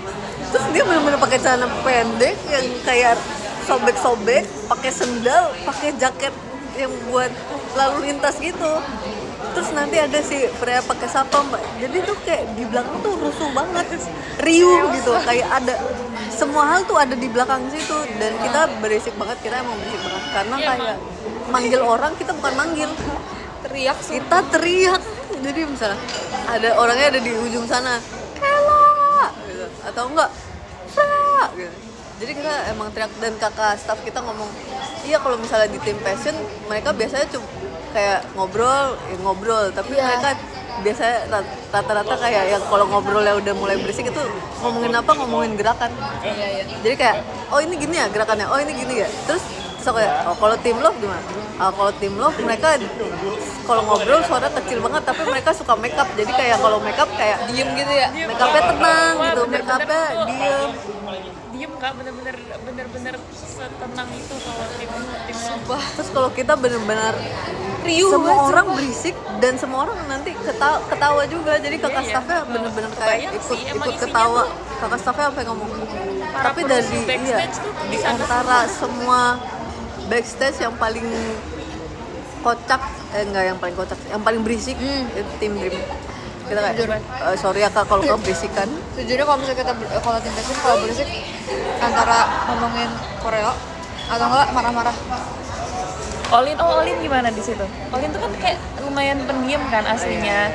Terus dia benar-benar pakai celana pendek yang kayak sobek-sobek, pakai sendal, pakai jaket yang buat lalu lintas gitu. Terus nanti ada si Freya pakai sapam, Mbak. Jadi tuh kayak di belakang tuh rusuh banget, riuh gitu. Kayak ada semua hal tuh ada di belakang situ, dan kita berisik banget, kita emang berisik banget karena Iya, kayak manggil orang kita bukan manggil, Teriak kita teriak. Jadi misalnya ada orangnya ada di ujung sana, Ella gitu. Atau enggak Freya gitu. Jadi kita emang teriak, dan kakak staff kita ngomong, iya kalau misalnya di tim passion mereka biasanya cuma kayak ngobrol, tapi Iya. mereka biasanya rata-rata kayak yang kalau ngobrolnya udah mulai berisik itu ngomongin gerakan. Iya. Jadi kayak, oh ini gini ya gerakannya, oh ini gini ya. Terus aku kayak, oh kalau tim love gimana? Kalau tim love mereka kalau ngobrol suara kecil banget, tapi mereka suka make up. Jadi kayak kalau make up kayak Diem gitu ya. make upnya tenang Wah, gitu, bener-bener make upnya tuh, diem. Diem Kak, bener-bener setenang itu kalau tim Sumpah. Terus kalau kita bener-bener Riuh semua banget, orang sumpah. berisik dan semua orang nanti ketawa juga. Jadi kakak Iya. staffnya bener-bener kayak Kebayang ikut sih, emang isinya ketawa. tuh Kakak staffnya sampai ngomong. para Tapi produser dari backstage tuh di di sana antara semua backstage yang paling kocak, enggak yang paling kocak, yang paling berisik itu tim Dream. Kita kayak, Jujur. sorry ya kak kalau keberisikan. Sejujurnya kalau misalnya kita kalau tim passion kalau berisik antara ngomongin Korea atau enggak marah-marah. Olin gimana di situ? Olin tuh kan kayak lumayan pendiam kan aslinya.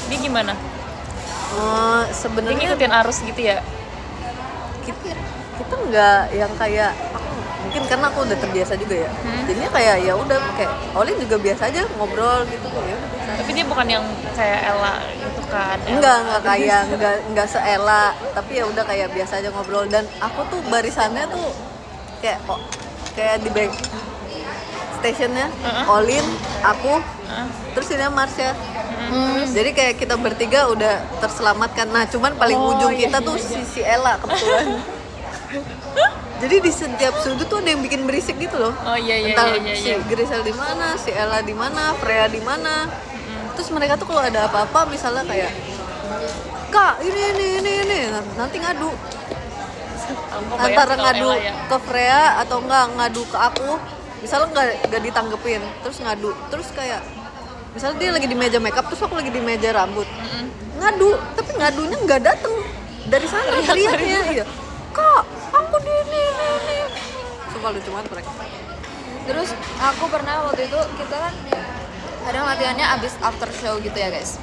Dia gimana? Dia Sebenarnya ngikutin arus gitu ya? kita nggak yang kayak mungkin karena aku udah terbiasa juga ya, jadinya kayak ya udah kayak Olin juga biasa aja ngobrol gitu ya udah biasa. Tapi dia bukan yang kayak Ella gitu kan? Enggak kayak enggak se-Ella, tapi ya udah kayak biasa aja ngobrol. Dan aku tuh barisannya tuh kayak di back stationnya Olin, aku, terus ini Marsha. Jadi kayak kita bertiga udah terselamatkan. Nah cuman paling ujung kita tuh si Ella kebetulan. Jadi di setiap sudut tuh ada yang bikin berisik gitu loh. Oh iya. Entah si Grisel di mana, si Ella di mana, Freya di mana. Terus mereka tuh kalau ada apa-apa misalnya kayak, Kak ini nanti ngadu. Antara ngadu ke Freya atau enggak ngadu ke aku. Misalnya nggak ditanggepin, terus ngadu. Terus kayak misalnya dia lagi di meja makeup, terus aku lagi di meja rambut. Ngadu, tapi ngadunya nggak dateng. dari sana teriaknya iya. Kak, aku di ini. Sumpah lucu banget mereka. Terus aku pernah waktu itu kita kan kadang latihannya abis after show gitu ya guys.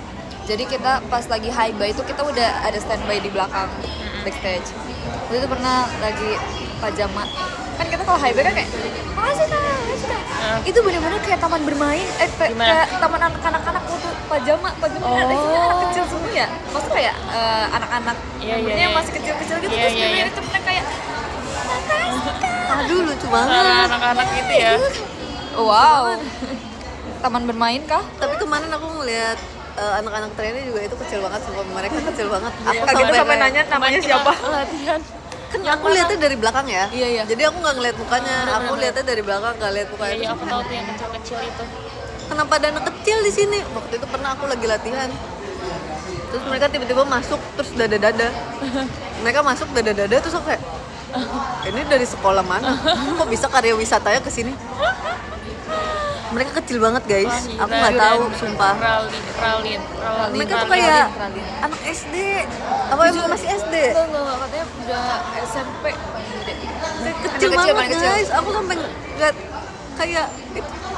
Jadi kita pas lagi high bay itu kita udah ada standby di belakang backstage. Waktu itu pernah lagi pajama. Kan kita kalau high bay kan kayak makasih Kak. Itu benar-benar kayak taman bermain, kayak taman anak-anak waktu pajama ada isinya anak kecil semua ya. Maksudnya kayak anak-anak yang masih kecil-kecil gitu terus itu benar kayak Aduh lucu banget. Suara anak-anak gitu ya. wow. Taman bermain kah? Tapi kemarin aku ngeliat anak-anak trainee juga itu kecil banget, sumpah mereka kecil banget. Aku Sampai nanya namanya siapa? Latihan. Kan aku lihatnya dari belakang ya. Iya. Jadi aku nggak ngeliat mukanya, aku lihatnya dari belakang, nggak lihat mukanya. Iya, aku tahu tuh yang kecil-kecil itu. Kenapa ada anak kecil di sini? Waktu itu pernah aku lagi latihan. Terus mereka tiba-tiba masuk terus dada-dada. Mereka masuk dada-dada terus aku kayak ini dari sekolah mana? Kok bisa karya wisatanya ke sini? Mereka kecil banget guys. Aku nggak tahu, sumpah. Ralin. Mereka tuh kayak anak SD. Apa emang masih SD? Enggak, katanya udah SMP paling gede. Kecil banget guys. Aku sampai ngeliat kayak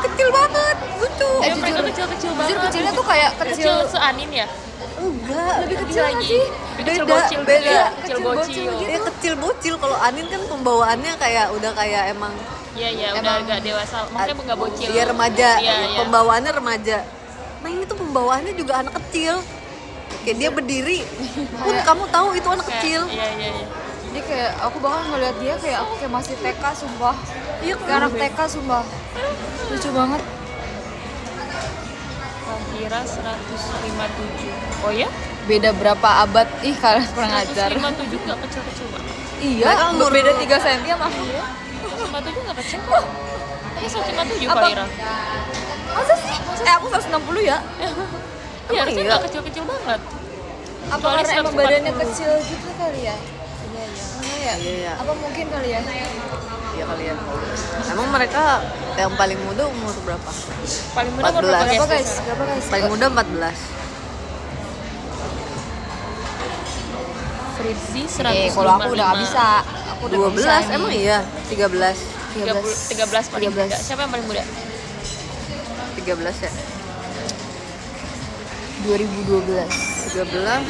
kecil banget, lucu. Mereka kecil-kecil banget. Jujur kecilnya tuh kayak Kecil seanin ya? Enggak, lebih kecil lagi. Kecil Beda, bocil, beda. Kecil bocil. Dia kecil bocil. Kalau Anin kan pembawaannya kayak udah kayak emang Iya, udah agak dewasa. Maksudnya enggak bocil. Iya remaja. Iya. Pembawaannya remaja. Nah ini tuh pembawaannya juga anak kecil. Kayak dia berdiri pun kamu tahu itu anak kecil. Iya. Jadi kayak aku bahkan ngeliat dia kayak aku kayak masih TK sumpah. Iya Kayak anak TK sumpah. Lucu banget. Kira 157. Oh ya? Beda berapa abad? Ih kalian kurang ajar. 157 gak kecil-kecil banget. Iya, Mereka umur beda 3 cm sama 157 gak kecil kok. Ini 157 Apa? Kak Ira. Masa sih? Aku 160 ya? Iya, harusnya iya? gak kecil-kecil banget. Apa Kecuali karena emang 140. badannya kecil gitu kali ya? Iya. Iya. Apa mungkin kali ya? Iya kali ya. Emang mereka yang paling muda umur berapa? Paling muda umur 14. berapa Berapa guys? guys? Berapa guys? Paling muda 14. Fritzi 155. Kalau aku udah gak bisa. Aku udah nggak 12 bisa ini. emang iya? 13. 13 paling muda. Siapa yang paling muda? 13 ya? 2012. 13.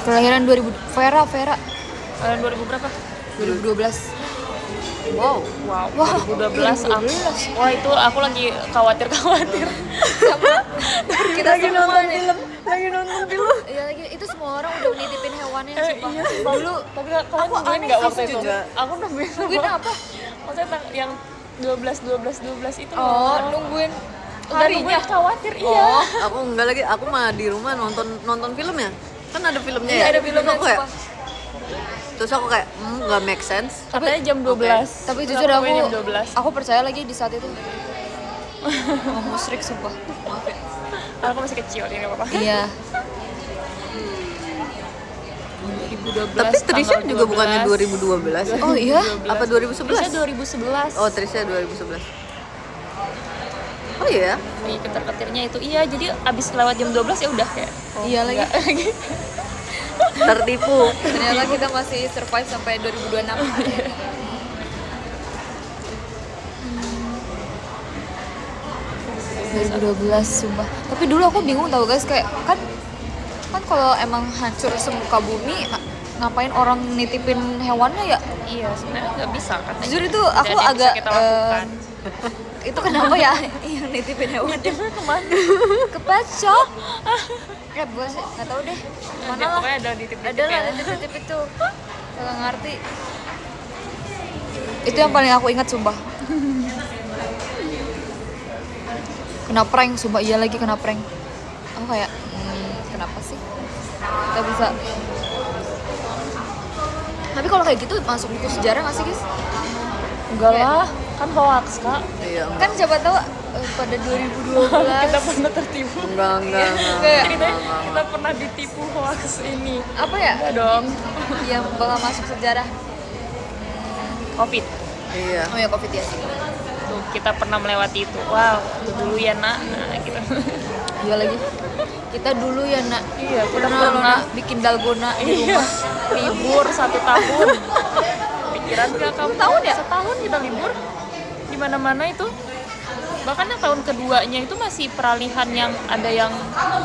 Kelahiran 2000. Vera. Kalian 2000 berapa? 2012. Wow. Wow, Wah, 2012 aku. Wah, itu aku lagi khawatir. Kita lagi nonton film. Lagi nonton film. Iya lagi itu semua orang udah nitipin hewannya sumpah. Iya. Dulu Tapi kalian Aku nungguin aneh nggak sih waktu itu? sejujurnya. Aku nungguin. nungguin apa? Maksudnya yang 12 itu. Oh, nungguin Udah harinya. nungguin khawatir, iya. Oh, aku enggak lagi. Aku mah di rumah nonton film ya. Kan ada filmnya Iya ya. ada filmnya Terus aku kayak, sumpah. terus aku kayak nggak make sense. Katanya jam 12. Tapi Terus jujur nungguin aku jam 12. aku percaya lagi di saat itu. Oh, musyrik sumpah. Aku masih kecil, ya nggak apa-apa. Iya. 2012. Tapi Trisha tanggal juga bukannya 12. 2012. Oh iya? Apa 2011? Trisha 2011. Oh, Trisha 2011. Oh iya. Lagi keter-keternya itu. Iya, jadi abis lewat jam 12 ya udah kayak. Oh, Iya lagi. enggak. Tertipu. Ternyata kita masih survive sampai 2026. 2012 sumpah. Tapi dulu aku bingung tau guys kayak kan kalau emang hancur semuka bumi ngapain orang nitipin hewannya ya? Iya, sebenarnya nggak bisa katanya. Jujur itu Tidak aku ada yang bisa agak kita lakukan. itu kenapa ya yang nitipin hewan? Nitipnya kemana? Ke pet shop. Bukan sih, nggak tahu deh. Mana lah? Pokoknya ada dititip-titip Ada lah, ya. ada titip itu. Gak ngerti. Itu yang paling aku ingat sumpah. Kena prank sumpah, iya lagi kena prank. Aku kayak, kenapa sih? Kita bisa. Tapi kalau kayak gitu masuk buku sejarah nggak sih guys? Enggak lah, kan hoax kak. Iya. Kan siapa tahu pada 2012 Kita pernah tertipu. Enggak. kayak Ceritanya kita pernah ditipu hoax ini. apa ya? Enggak dong. Yang bakal masuk sejarah. Covid. Iya. Oh ya Covid ya sih. Tuh, kita pernah melewati itu. Wow, itu dulu ya nak. Nah, gitu. Iya lagi. Kita dulu ya nak. Iya, kita Pernah loh, pernah. Nak, bikin dalgona di Iya, rumah. libur 1 tahun. Pikiran gak kamu? Tahun ya? Setahun kita libur. Di mana-mana itu. Bahkan yang tahun keduanya itu masih peralihan yang ada yang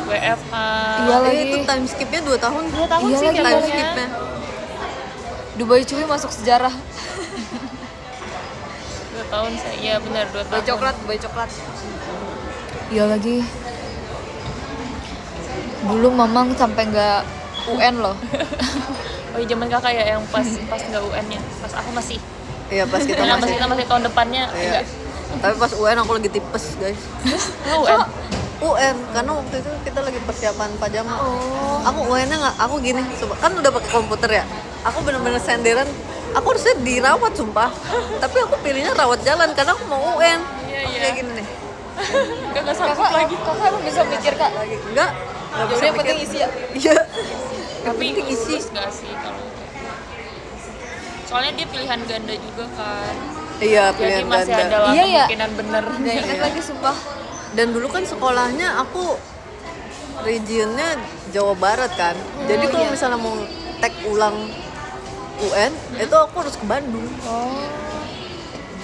WFH. Iya lagi. Itu time skipnya 2 tahun. 2 tahun Iya sih lagi, Time jatuhnya. skipnya. Dubai Cuy masuk sejarah. 2 tahun saya. Iya benar 2 tahun. Dubai coklat. Iya lagi. Dulu Mamang sampai nggak UN loh. Oh iya zaman kakak ya yang pas nggak UN-nya. Pas aku masih. Iya pas kita Pas masih. kita masih tahun depannya Iya. enggak. Tapi pas UN aku lagi tipes guys. Nggak UN. UN karena waktu itu kita lagi persiapan pajama. Oh. Aku UN-nya nggak, aku gini, kan udah pakai komputer ya. Aku bener-bener senderan. Aku harusnya dirawat sumpah. Tapi aku pilihnya rawat jalan karena aku mau UN. Iya, iya. Kayak gini nih. Nggak sanggup lagi. Kakak emang bisa mikir kak. Lagi enggak Jadi bisa yang penting mikir. isi ya. Iya. Tapi penting isi. lulus nggak sih kalau itu? Soalnya dia pilihan ganda juga kan. Iya, Jadi pilihan masih ganda. ada lah Iya, ya. kemungkinan bener. Nggak ingat lagi sumpah. Dan dulu kan sekolahnya aku regionnya Jawa Barat kan. Jadi kalau iya. misalnya mau tag ulang UN, itu aku harus ke Bandung. Oh.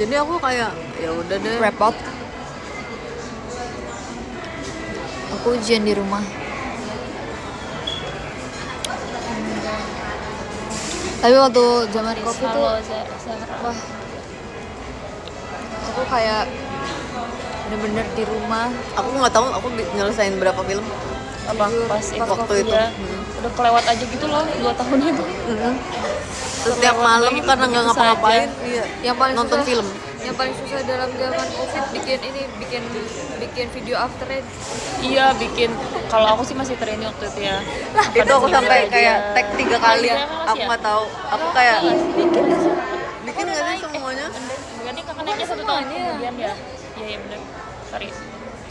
Jadi aku kayak ya udah deh. Repot. Aku ujian di rumah. Tapi waktu zaman covid tuh, Halo, Zahra. wah, aku kayak bener-bener di rumah. Aku nggak tahu aku nyelesain berapa film. Apa pas itu waktu itu. ya, udah kelewat aja gitu loh 2 tahun itu. Terus tiap malam Gitu, karena nggak gitu ngapa-ngapain, saja. iya. Yang paling nonton susah, film. Yang paling susah dalam zaman covid bikin video after it. Iya bikin. Kalau aku sih masih training waktu itu ya. Itu aku Video sampai aja. kayak tag 3 kali. Iya, makasih Aku ya. nggak tahu. Aku kayak Bikin bikin nggak sih semuanya? Berarti kakak naiknya 1 tahun kemudian ya. Iya iya benar. Sorry.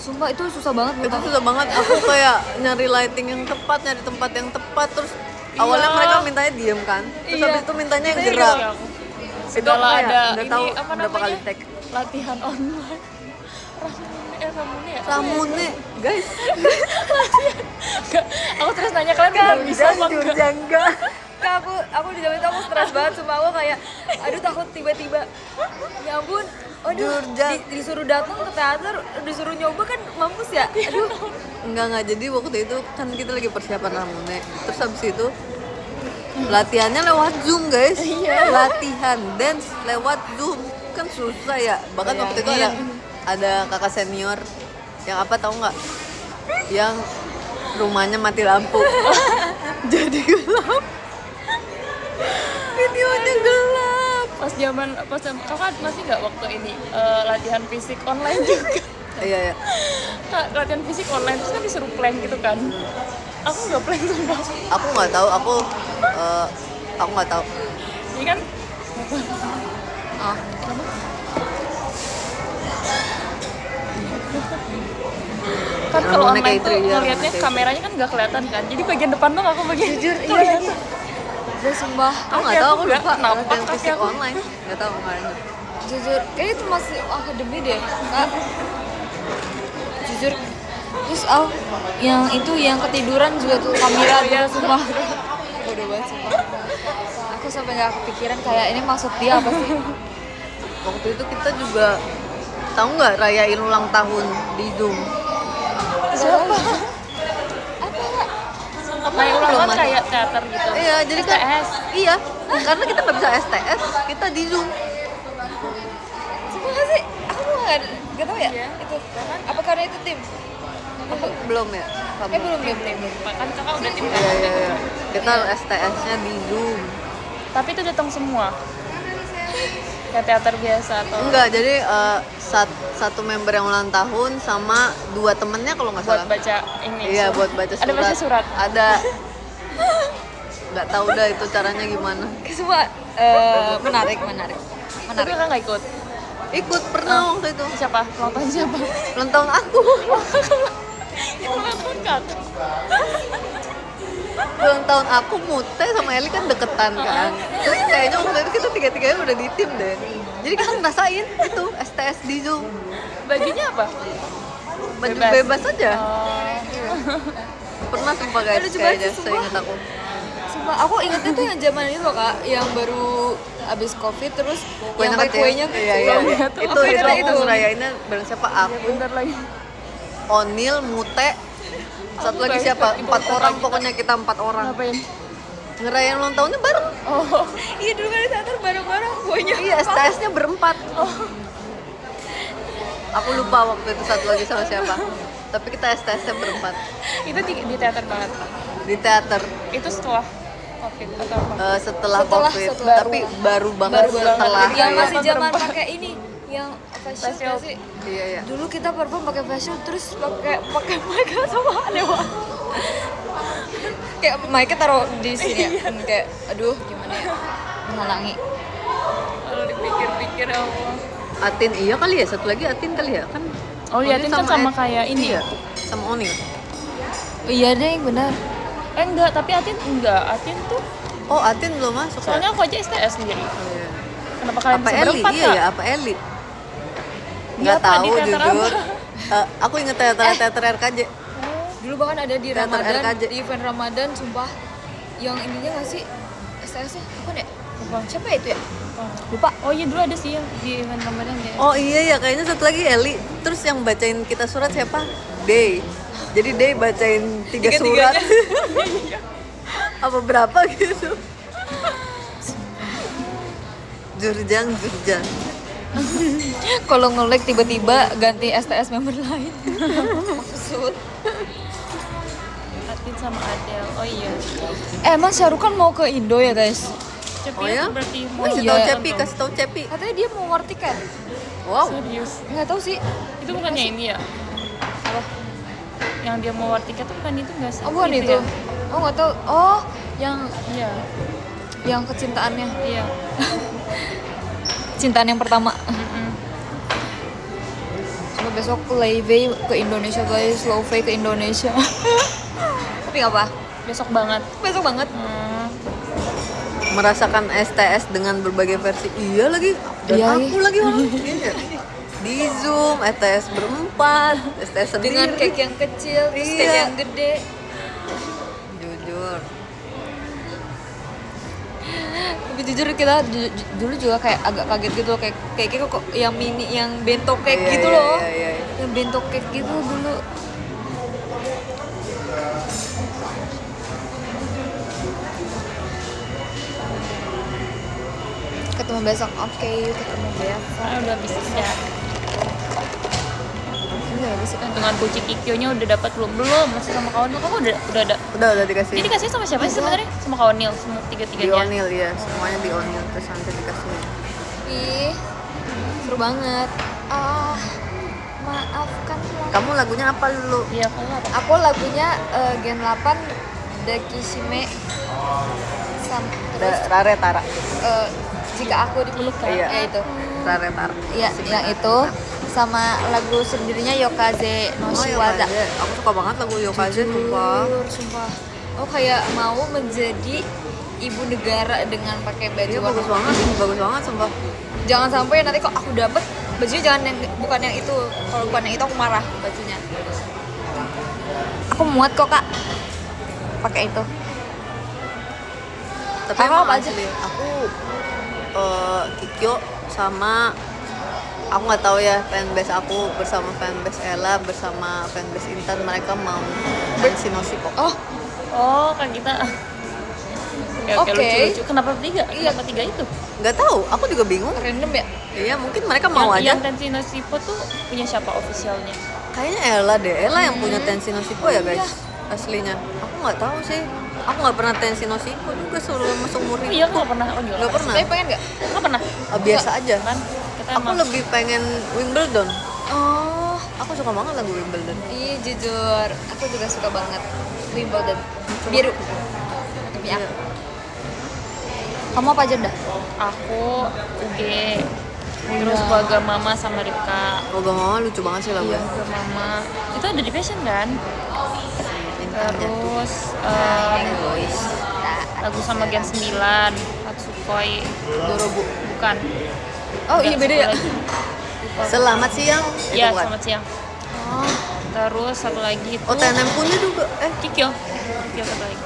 Sumpah itu susah banget Itu menurut aku. susah banget. Aku kayak nyari lighting yang tepat, nyari tempat yang tepat. Terus awalnya Iya. mereka mintanya diem kan. Terus Iya. habis itu mintanya yang Iya, gerak. aku. Itu Segala aku kayak ada nggak ini tahu apa berapa namanya? kali tag. Latihan online. Ramune ya? Ramune, guys. Enggak, aku terus nanya kalian udah bisa apa enggak? Jurjangga. Kak, aku di zaman itu aku stres banget, sumpah aku kayak aduh takut tiba-tiba ya ampun, aduh Jurjang. disuruh datang ke teater, disuruh nyoba kan mampus ya, aduh. Enggak, jadi waktu itu kan kita lagi persiapan Ramune. Terus habis itu latihannya lewat Zoom, guys. Latihan dance lewat Zoom. Kan susah ya. Bahkan waktu itu ada kakak senior yang apa tahu nggak? Yang rumahnya mati lampu. Jadi gelap. Videonya gelap. Pas kakak masih nggak waktu ini latihan fisik online juga? Iya. Kak, latihan fisik online terus kan disuruh plank gitu kan? Aku nggak plank sumpah. Aku nggak tahu. Aku nggak tahu. Ini kan kan kalau Ramune online kayak tuh itu, iya, ngeliatnya Ramune kayak kameranya kan nggak kelihatan kan, jadi bagian depan dong aku bagian Jujur, iya lagi. Udah sumpah, Aku nggak Kaki tahu. aku Aku nggak lupa nampak latihan kaki fisik aku. online. Nggak tahu kemarin. jujur, kayaknya itu masih akademi deh, Kak. Jujur, terus yang itu yang ketiduran juga tuh kamera dia sumpah. Bodoh banget sumpah. Aku sampai nggak kepikiran kayak ini maksud dia apa sih? Waktu itu kita juga tahu nggak rayain ulang tahun di Zoom. Siapa? kayak ulang tahun kayak teater gitu. Iya, jadi kan STS. iya, karena kita nggak bisa STS, kita di Zoom. Sumpah nggak sih? Aku nggak tahu ya Iya. itu. Apa karena itu tim? Belum ya? Kamu? Belum. Kan kakak udah tim kan? Iya. Kita STS-nya di Zoom. Tapi itu datang semua. Kayak teater biasa atau Enggak, jadi satu member yang ulang tahun sama 2 temennya kalau nggak buat salah. baca ini. Iya, buat baca surat. Ada baca surat. Ada. Nggak tahu dah itu caranya gimana. Semua menarik. Tapi kakak nggak ikut. Ikut pernah waktu itu. Siapa? Ulang tahun siapa? Ulang tahun aku. Ulang tahun kakak. Ulang tahun aku Mute sama Eli kan deketan kan. Terus kayaknya waktu itu kita tiga-tiganya udah di tim deh. Jadi kita ngerasain itu STS di Zoom. Bajunya apa? Baju Bebas. bebas aja. Oh. Pernah sumpah guys, Lucu banget kayaknya sih, saya ingat aku. Sumpah, aku ingetnya tuh yang zaman itu loh kak, yang baru abis covid terus yang Kuenya pakai kecil. kuenya Iya, iya, iya. Itu Apa aku ngerayainnya bareng siapa? Aku, Bentar lagi. Onil, Mute, satu lagi guys, siapa? ibu 4 orang kita. pokoknya, kita 4 orang. Ngapain? Ngerayain ulang tahunnya bareng. Oh. Iya dulu kan di teater bareng-bareng kuenya. Iya, STS-nya berempat. Aku lupa waktu itu satu lagi sama siapa. Tapi kita STS-nya berempat Itu di teater banget. di teater. Itu setelah covid atau apa? Setelah Setelah- COVID, setelah. tapi baru banget Baru banget. setelah. Yang Iya. masih zaman Berempat. pakai ini, yang face shield Face shield. nggak sih? Iya, iya. Dulu kita perform pakai face shield terus pakai mic sama aneh banget. Kayak mic-nya taruh di sini ya. Kayak aduh gimana ya menghalangi. Kalau dipikir-pikir Allah. Atin iya kali ya, satu lagi Atin kali ya kan. Oh, Onil Atin kan sama Ed- kayak ini iya, ya? sama Onil. Iya deh benar. Enggak, tapi Atin enggak. Atin tuh Oh, Atin belum masuk ya? soalnya aku aja STS sendiri. Oh, iya. Kenapa kalian Apa bisa Eli? berempat, Iya Kak? ya, apa Eli? Iya, Nggak Pak, di tahu teater jujur. apa? Aku inget teater RKJ. Dulu bahkan ada di Teater Ramadan, RKJ. di event Ramadan sumpah. Yang ininya nggak sih? STS-nya apa ya? Apa? Siapa ya itu ya? Apa? Lupa. Oh iya, dulu ada sih yang di event Ramadan ya. Oh iya ya, kayaknya satu lagi Eli. Terus yang bacain kita surat siapa? Day. Jadi Day bacain 3 surat. Apa berapa gitu? Jurjang. Kalau nge-lag tiba-tiba ganti STS member lain. Maksud. Atin sama Adele. Oh iya. Emang Syahrukh mau ke Indo ya guys? Cepi Oh ya? berarti mau Kasih iya. tahu Cepi, kasih tahu Cepi. Katanya dia mau war tiket. Wow. serius. Nggak tahu sih. Itu bukannya ini ya? Apa? Yang dia mau war tiket tuh bukan itu enggak sih? Oh bukan itu. Ya? Oh nggak tahu. Oh yang Iya. kecintaannya. Iya. Cintaan yang pertama. Mm-mm. Coba besok Leivey ke Indonesia guys, Lovey ke Indonesia. Tapi nggak apa? Besok banget. Besok banget. Merasakan STS dengan berbagai versi. Iya lagi. Dan Iya, aku lagi orang. Iya. Di Zoom, STS berempat, STS sendiri. Dengan cake yang kecil, terus Iya. cake yang gede. Jujur. Tapi jujur kita dulu juga kayak agak kaget gitu loh, kayak kok yang mini, yang bento cake Iya, gitu iya, loh. iya, iya. Yang bento cake gitu dulu. Ketemu besok, oke, ketemu besok. Udah bisa ya. Iya, besok kan. Dengan kucing Kikyo-nya udah dapat belum? Masih sama kawan kamu udah ada. Udah dikasih. Ini dikasih sama siapa sih sebenarnya? Sama kawan Nil, semua Di tiga-tiganya. Onil ya, semuanya di Onil terus nanti dikasih. Ih, seru banget. Maafkan lah. Kamu lagunya apa dulu? Iya, kamu apa? Aku lagunya Gen 8 Dakishime terus Rare Tara. Jika aku dipeluk Iya. ya itu. Rare Tara. Iya, yang itu sama lagu sendirinya Yokaze no Oh, Shiwaza. Yokaze. Aku suka banget lagu Yokaze, sumpah. Jujur, sumpah. Aku kayak mau menjadi ibu negara dengan pakai baju Iya warna. bagus banget sumpah. Jangan sampai nanti kok aku dapet bajunya jangan yang bukan yang itu. Kalau bukan yang itu aku marah bajunya. Aku muat kok kak pakai itu. Tapi Kakak emang apa aja? asli, aku Kikyo sama aku nggak tahu ya, fanbase aku bersama fanbase Ella bersama fanbase Intan, mereka mau Shinosiko. Oh, Kan kita. Oke. Lucu-lucu. Kenapa tiga? Iya. Kenapa tiga itu? Nggak tahu, aku juga bingung. random ya? Iya mungkin mereka mau aja. Yang Tensino Shippo tuh punya siapa officialnya? Kayaknya Ella deh, Ella yang punya Shinosiko ya guys, aslinya. Aku nggak tahu sih. Aku nggak pernah Shinosiko juga sebelum seumur hidup. Iya, aku nggak pernah. Oh, juga Nggak pernah. Tapi pengen nggak? Nggak pernah. Biasa aja. Kan kita Aku emang lebih pengen Wimbledon. Oh, Aku suka banget lagu Wimbledon. iya jujur, aku juga suka banget Wimbledon biru. Demi aku. Kamu apa aja dah? aku UG terus keluarga mama sama Ripka. Program Mama lucu banget sih lagunya. Keluarga mama itu ada di fashion kan? Intannya. Terus Egois. lagu sama Gen 9 Hatsukoi Dorobu. bukan. Oh, ini Nggak, beda satu ya? lagi. Selamat siang. Iya, Itu bukan. selamat siang. Oh, Terus satu lagi itu Oh, TNM punya juga. Kikyo. Kikyo satu lagi.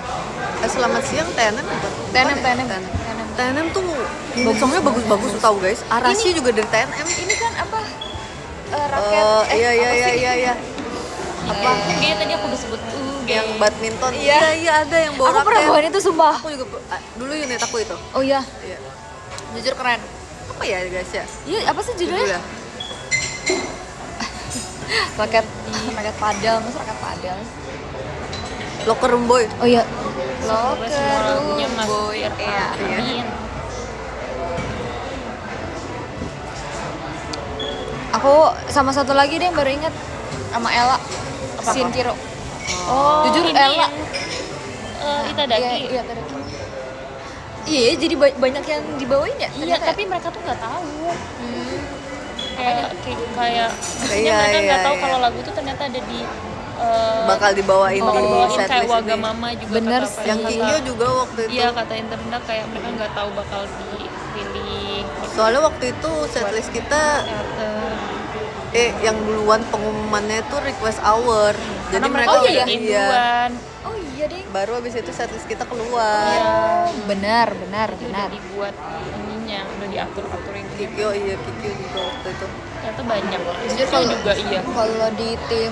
Selamat siang TNM apa? TNM. TNM tuh unit songnya bagus-bagus tau guys. Arashi juga dari TNM. Ini kan apa? Raket. Iya apa sih? iya. Apa? Kayaknya tadi aku disebut Yang badminton. Iya. Iya ada yang bawa Aku pernah raket. bawain itu sumpah. Aku juga dulu unit aku itu. Oh iya, Iya. jujur keren. Apa ya guys ya? Iya, apa sih Judulnya. judulnya? Raket padel, masa raket padel? Locker room boy. Oh iya. Sampai semua lagunya Mas Boy. Iya. Irfan. Aku sama satu lagi deh yang baru ingat sama Ella. Apa? Shintiro. Oh, Jujur, ini Ella. yang Itadaki. Iya, Itadaki. Iya, jadi banyak yang dibawain ya? Iya, ternyata ya? tapi mereka tuh nggak tahu. Hmm. Kayak maksudnya Iya, mereka nggak iya, tahu iya. kalau lagu itu ternyata ada di Bakal dibawain bakal di dibawain setlist kayak ini. Wagamama juga. Bener kata sih. Yang kata- Kikyo juga waktu itu. Iya, kata internet kayak mereka nggak tahu bakal dipilih Soalnya waktu itu setlist kita teater. yang duluan pengumumannya itu request hour. Jadi Karena mereka mereka udah udah duluan. Oh iya deh. Baru habis itu setlist kita keluar. Iya. Benar. Itu udah dibuat ininya, udah diatur-aturin. Kikyo Kikyo juga waktu itu. Ternyata banyak. Jujur Itu kalau juga iya. Kalau di tim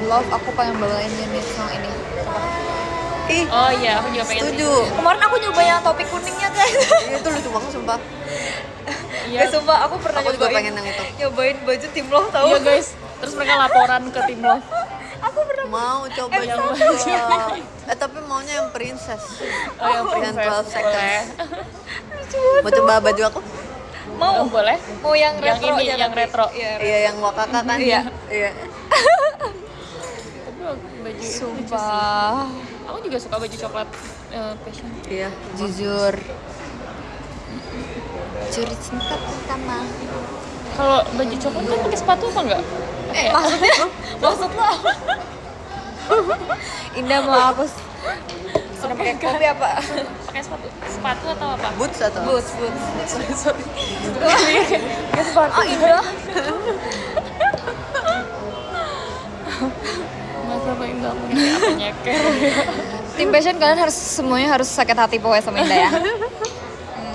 Love aku pengen bawain unit song ini. Ih, Oh iya, aku juga pengen. setuju. Kemarin aku nyoba yang topik kuningnya guys. Iya, itu lucu banget sumpah. Iya. Guys, sumpah aku pernah Aku juga nyobain, pengen yang itu. nyobain baju tim Love tahu. Iya guys, terus mereka laporan ke tim lo. Aku pernah Mau coba yang juga. Tapi maunya yang princess. Oh, yang Yang 12 princess boleh. Mau coba baju aku? mau Oh, boleh. mau yang Yang retro ini, aja yang tapi. retro. Iya. Iya, yang wakaka kan? Iya. Iya. Tapi baju itu lucu sih. Sumpah. Aku juga suka baju coklat fashion. Iya. Jujur. Curi cinta pertama. Kalau baju coklat kan pakai sepatu apa enggak? Maksudnya? Maksud lo apa? Indah mau aku sudah pakai kopi apa? Pakai sepatu. Sepatu atau apa? Boots atau? Boots. Sorry. Gak sepatu. Oh Indah. Masa apa enggak punya apa nyeker. Tim fashion kalian harus semuanya harus sakit hati pokoknya sama Indah ya.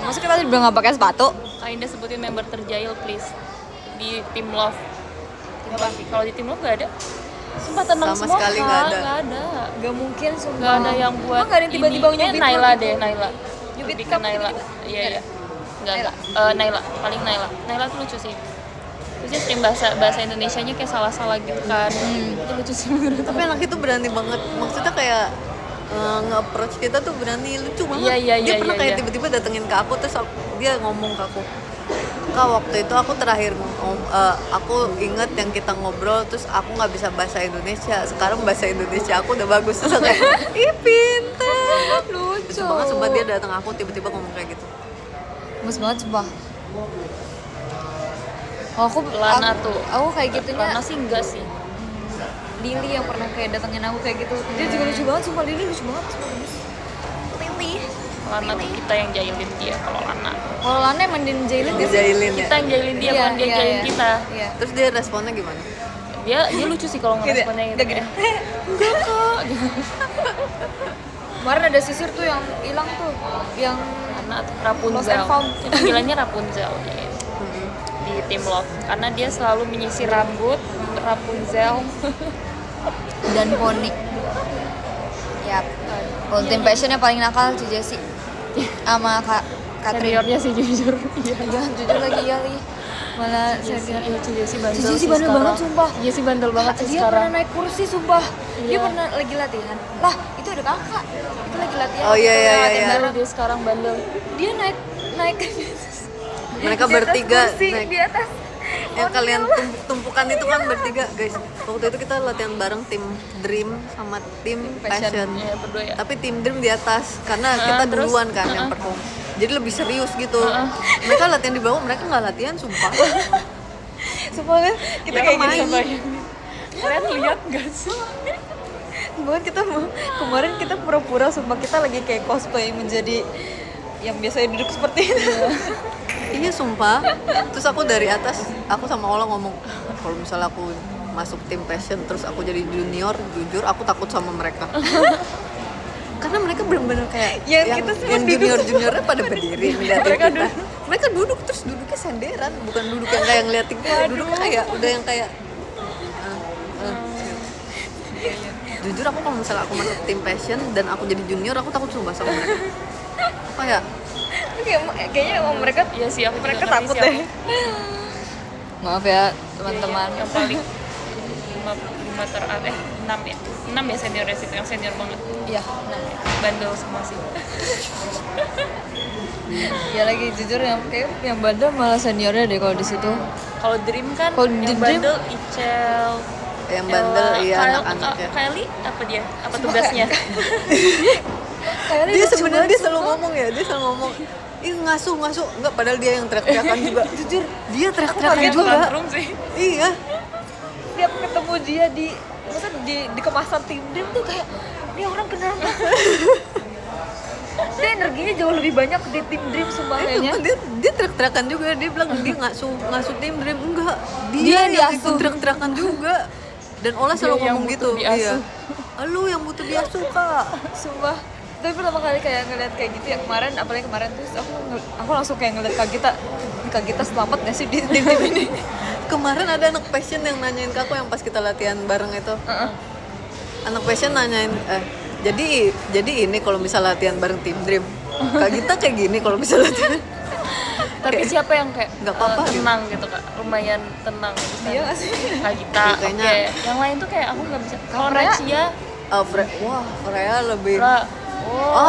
Maksudnya kita juga nggak pakai sepatu. Kak Indah sebutin member terjahil please di Team Love. Kalau di Team Love nggak ada. Sumpah tenang Sama semua. sekali Kak. nggak ada. Nggak ada. Gak mungkin sumpah. Nggak ada yang buat. Emang nggak ada yang tiba-tiba ini. nyubit Naila gitu? deh, Naila. Nyubit Lebih ke cup Naila. gitu-gitu? Iya iya. Nggak Naila. ada. Naila, paling Naila. Naila tuh lucu sih. Terus dia stream bahasa Indonesianya kayak salah-salah gitu kan. Itu lucu sih menurut aku. Tapi anak itu berani banget. Maksudnya kayak nge-approach kita tuh berani, lucu banget. Iya, Dia iya, pernah iya, kayak iya. tiba-tiba datengin ke aku terus dia ngomong ke aku, Kak, waktu itu aku terakhir aku inget yang kita ngobrol terus aku nggak bisa bahasa Indonesia. Sekarang bahasa Indonesia aku udah bagus. Terus aku kayak, ih pintar. Lucu. Lucu banget sumpah dia datang aku tiba-tiba ngomong kayak gitu. Gemes banget sumpah. Oh, Lana tuh. Aku kayak gitunya. Lana sih enggak sih. Lily yang pernah kayak datengin aku kayak gitu. Dia juga lucu banget sumpah, Lily lucu banget. Lily. Lana tuh kita yang jahilin dia kalau Lana. Kalau Lana emang dia jailin Dia jahilin ya. Kita yang jahilin dia, Iya, bukan dia iya, jahilin iya. kita. Iya. Terus dia responnya gimana? Dia lucu sih kalau Gitu ya? ngeresponnya gitu. Nggak gini. Kayak, enggak kak. Kemarin ada sisir tuh yang hilang tuh, yang Karena Lost Rapunzel. and found. Dia panggilannya Rapunzel gitu. Di Team Love karena dia selalu menyisir rambut Rapunzel. dan poni. Yap. Kalau tim passionnya paling nakal Ci Jessi sama Kak Katrin. Seniornya sih jujur. Iya. Jangan jujur lagi ya Li. Malah senior. Iya, Ci bandel. Ci Jessi sih bandel sekarang. banget sumpah. Iya sih bandel banget sih Dia sekarang. pernah naik kursi sumpah. Dia Iya. pernah lagi latihan. Lah, itu ada kakak. Itu lagi latihan. Oh, iya, Kita iya, latihan iya. bareng. Dia sekarang bandel. Dia naik Mereka di atas bertiga kursi, naik. di atas. Yang kalian tumpukan itu kan bertiga guys. Waktu itu kita latihan bareng tim Dream sama tim Passion. Iya, berdua ya. Tapi tim Dream di atas karena kita terus, duluan kan yang perform. Jadi lebih serius gitu. Mereka latihan di bawah, mereka nggak latihan sumpah. Sumpah kan kita Ya, kayak main. gini. Kalian lihat gak sih? Bahkan kita kemarin kita pura-pura sumpah kita lagi kayak cosplay menjadi yang biasanya duduk seperti itu. Iya sumpah. Terus aku dari atas, aku sama Ola ngomong, kalau misalnya aku masuk tim passion terus aku jadi junior, jujur aku takut sama mereka. Karena mereka benar-benar kayak Yang kita semua yang junior-juniornya pada berdiri ngeliatin kita. Mereka duduk terus duduknya senderan, bukan duduk yang kayak ngeliatin kita, duduknya kayak udah yang kayak jujur aku kalau misalnya aku masuk tim passion dan aku jadi junior, aku takut sumpah sama mereka. Apa ya? Kayaknya emang mereka Iya sih, aku mereka juga ngerti takut sih deh. Maaf ya teman-teman. Yang paling 5 6 ya. 6 ya seniornya situ, yang senior banget. Iya. Bandel semua sih. Ya lagi jujur yang kayak yang bandel malah seniornya deh kalau di situ. Kalau Dream kan Kalau di yang Dream- bandel Icel, Yang bandel Ella, iya Kyle- anak-anaknya. Kylie apa dia? Apa tugasnya? Dia sebenarnya dia selalu ngomong ya, dia selalu ngomong ih ngasuh enggak, padahal dia yang teriak-teriakan juga. Jujur dia teriak-teriakan kaget juga. Tantrum sih. Iya. Tiap ketemu dia maksudnya di kemasan tim Dream tuh kayak ini orang kenapa? Dia energinya jauh lebih banyak di tim Dream sumpah kayaknya. Dia teriak-teriakan juga, dia bilang dia ngasuh tim Dream, enggak. Dia Dia yang diasuh. ikut teriak-teriakan juga. Dan Ola selalu Dia yang ngomong butuh gitu. diasuh. Iya. Lu yang butuh diasuh, Kak. Sumpah. Tapi pertama kali kayak ngeliat kayak gitu ya kemarin, apalagi kemarin terus aku langsung kayak ngeliat Kak Gita selamat gak sih di tim ini? Kemarin ada anak passion yang nanyain ke aku yang pas kita latihan bareng itu. Anak passion nanyain jadi ini kalau misal latihan bareng tim Dream. Kak Gita kayak gini kalau misal latihan. Tapi siapa yang kayak Nggak apa-apa gitu. tenang gitu Kak, lumayan tenang. Dia gak sih? Kak Gita, Ya, kayaknya- oke. Yang lain tuh kayak aku nggak bisa. Kalau Freya? Rachia, Wah, Freya lebih. Fra,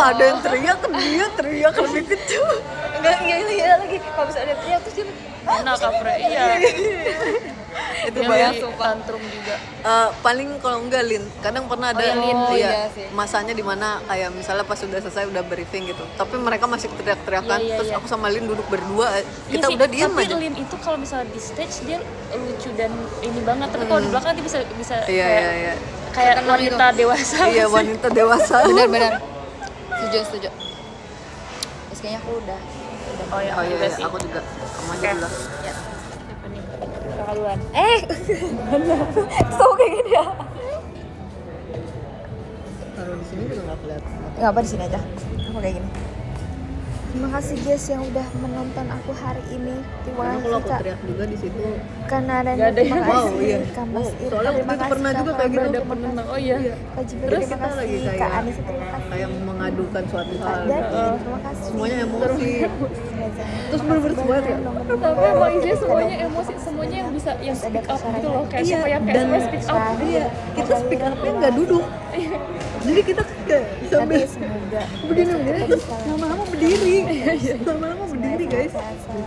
Ada yang teriak, dia teriak lebih kecil. Enggak, iya lagi. Kalau bisa ada teriak terus dia enak Kak Freya, iya. Itu Dia banyak. lagi tantrum juga. Paling kalau enggak Lin, kadang pernah ada Oh, Lin. Iya sih. masanya di mana kayak misalnya pas sudah selesai udah briefing gitu, tapi mereka masih teriak-teriakan, Iya, terus iya. aku sama Lin duduk berdua, kita Iya sih, udah diam tapi aja. Lin itu kalau misalnya di stage dia lucu dan ini banget, tapi kalau di belakang dia bisa Iya, kayak iya. kayak Tenang wanita dewasa. Iya, wanita dewasa. benar. Setuju. Terus kayaknya aku udah. Oh ya, Oh iya, juga iya, sih. aku juga. Kamu aja Oke. dulu. Ya. Siapa nih? Kakak duluan. So kayak gini ya. Taruh di sini juga nggak kelihatan. Enggak apa di sini aja. Aku kayak gini. Terima kasih guys yang udah menonton aku hari ini. Terima Karena kasih kalau aku Kak teriak juga di situ, Karena dan Nggak ada terima yang- kasih wow, iya. Kak Mas Wow, Irfan, soalnya terima waktu itu kasih pernah Kak juga kayak gitu. Fabel, Ada terima penentang. kasih. Oh iya. Kak Jibril, Terus terima kita lagi kasih. Kak kayak- Anissa, terima kasih. kayak mengadukan suatu Kak hal. Dadi, terima kasih. Semuanya emosi. Terus Terima bener-bener kasih semangat ya? banyak, Tapi emang isinya Kak semuanya Dadi, emosi, semuanya yang bisa yang Terus ada speak up Kak gitu loh. Kayak Iya, siapa yang kayak dan- semua speak up. Iya, kita speak up-nya nggak duduk. Jadi kita kayak sambil Tapi semoga begini besok kita terus bisa lama-lama berdiri. Lama-lama berdiri guys.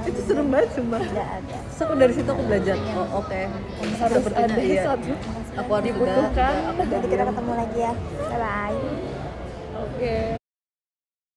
Itu serem banget sumpah. tidak ada. Terus aku dari situ aku belajar. Oh, oke. Harus Sepertinya ada iya. satu Aku harus dibutuhkan. aku Jadi kita ketemu lagi ya. Bye bye. Oke.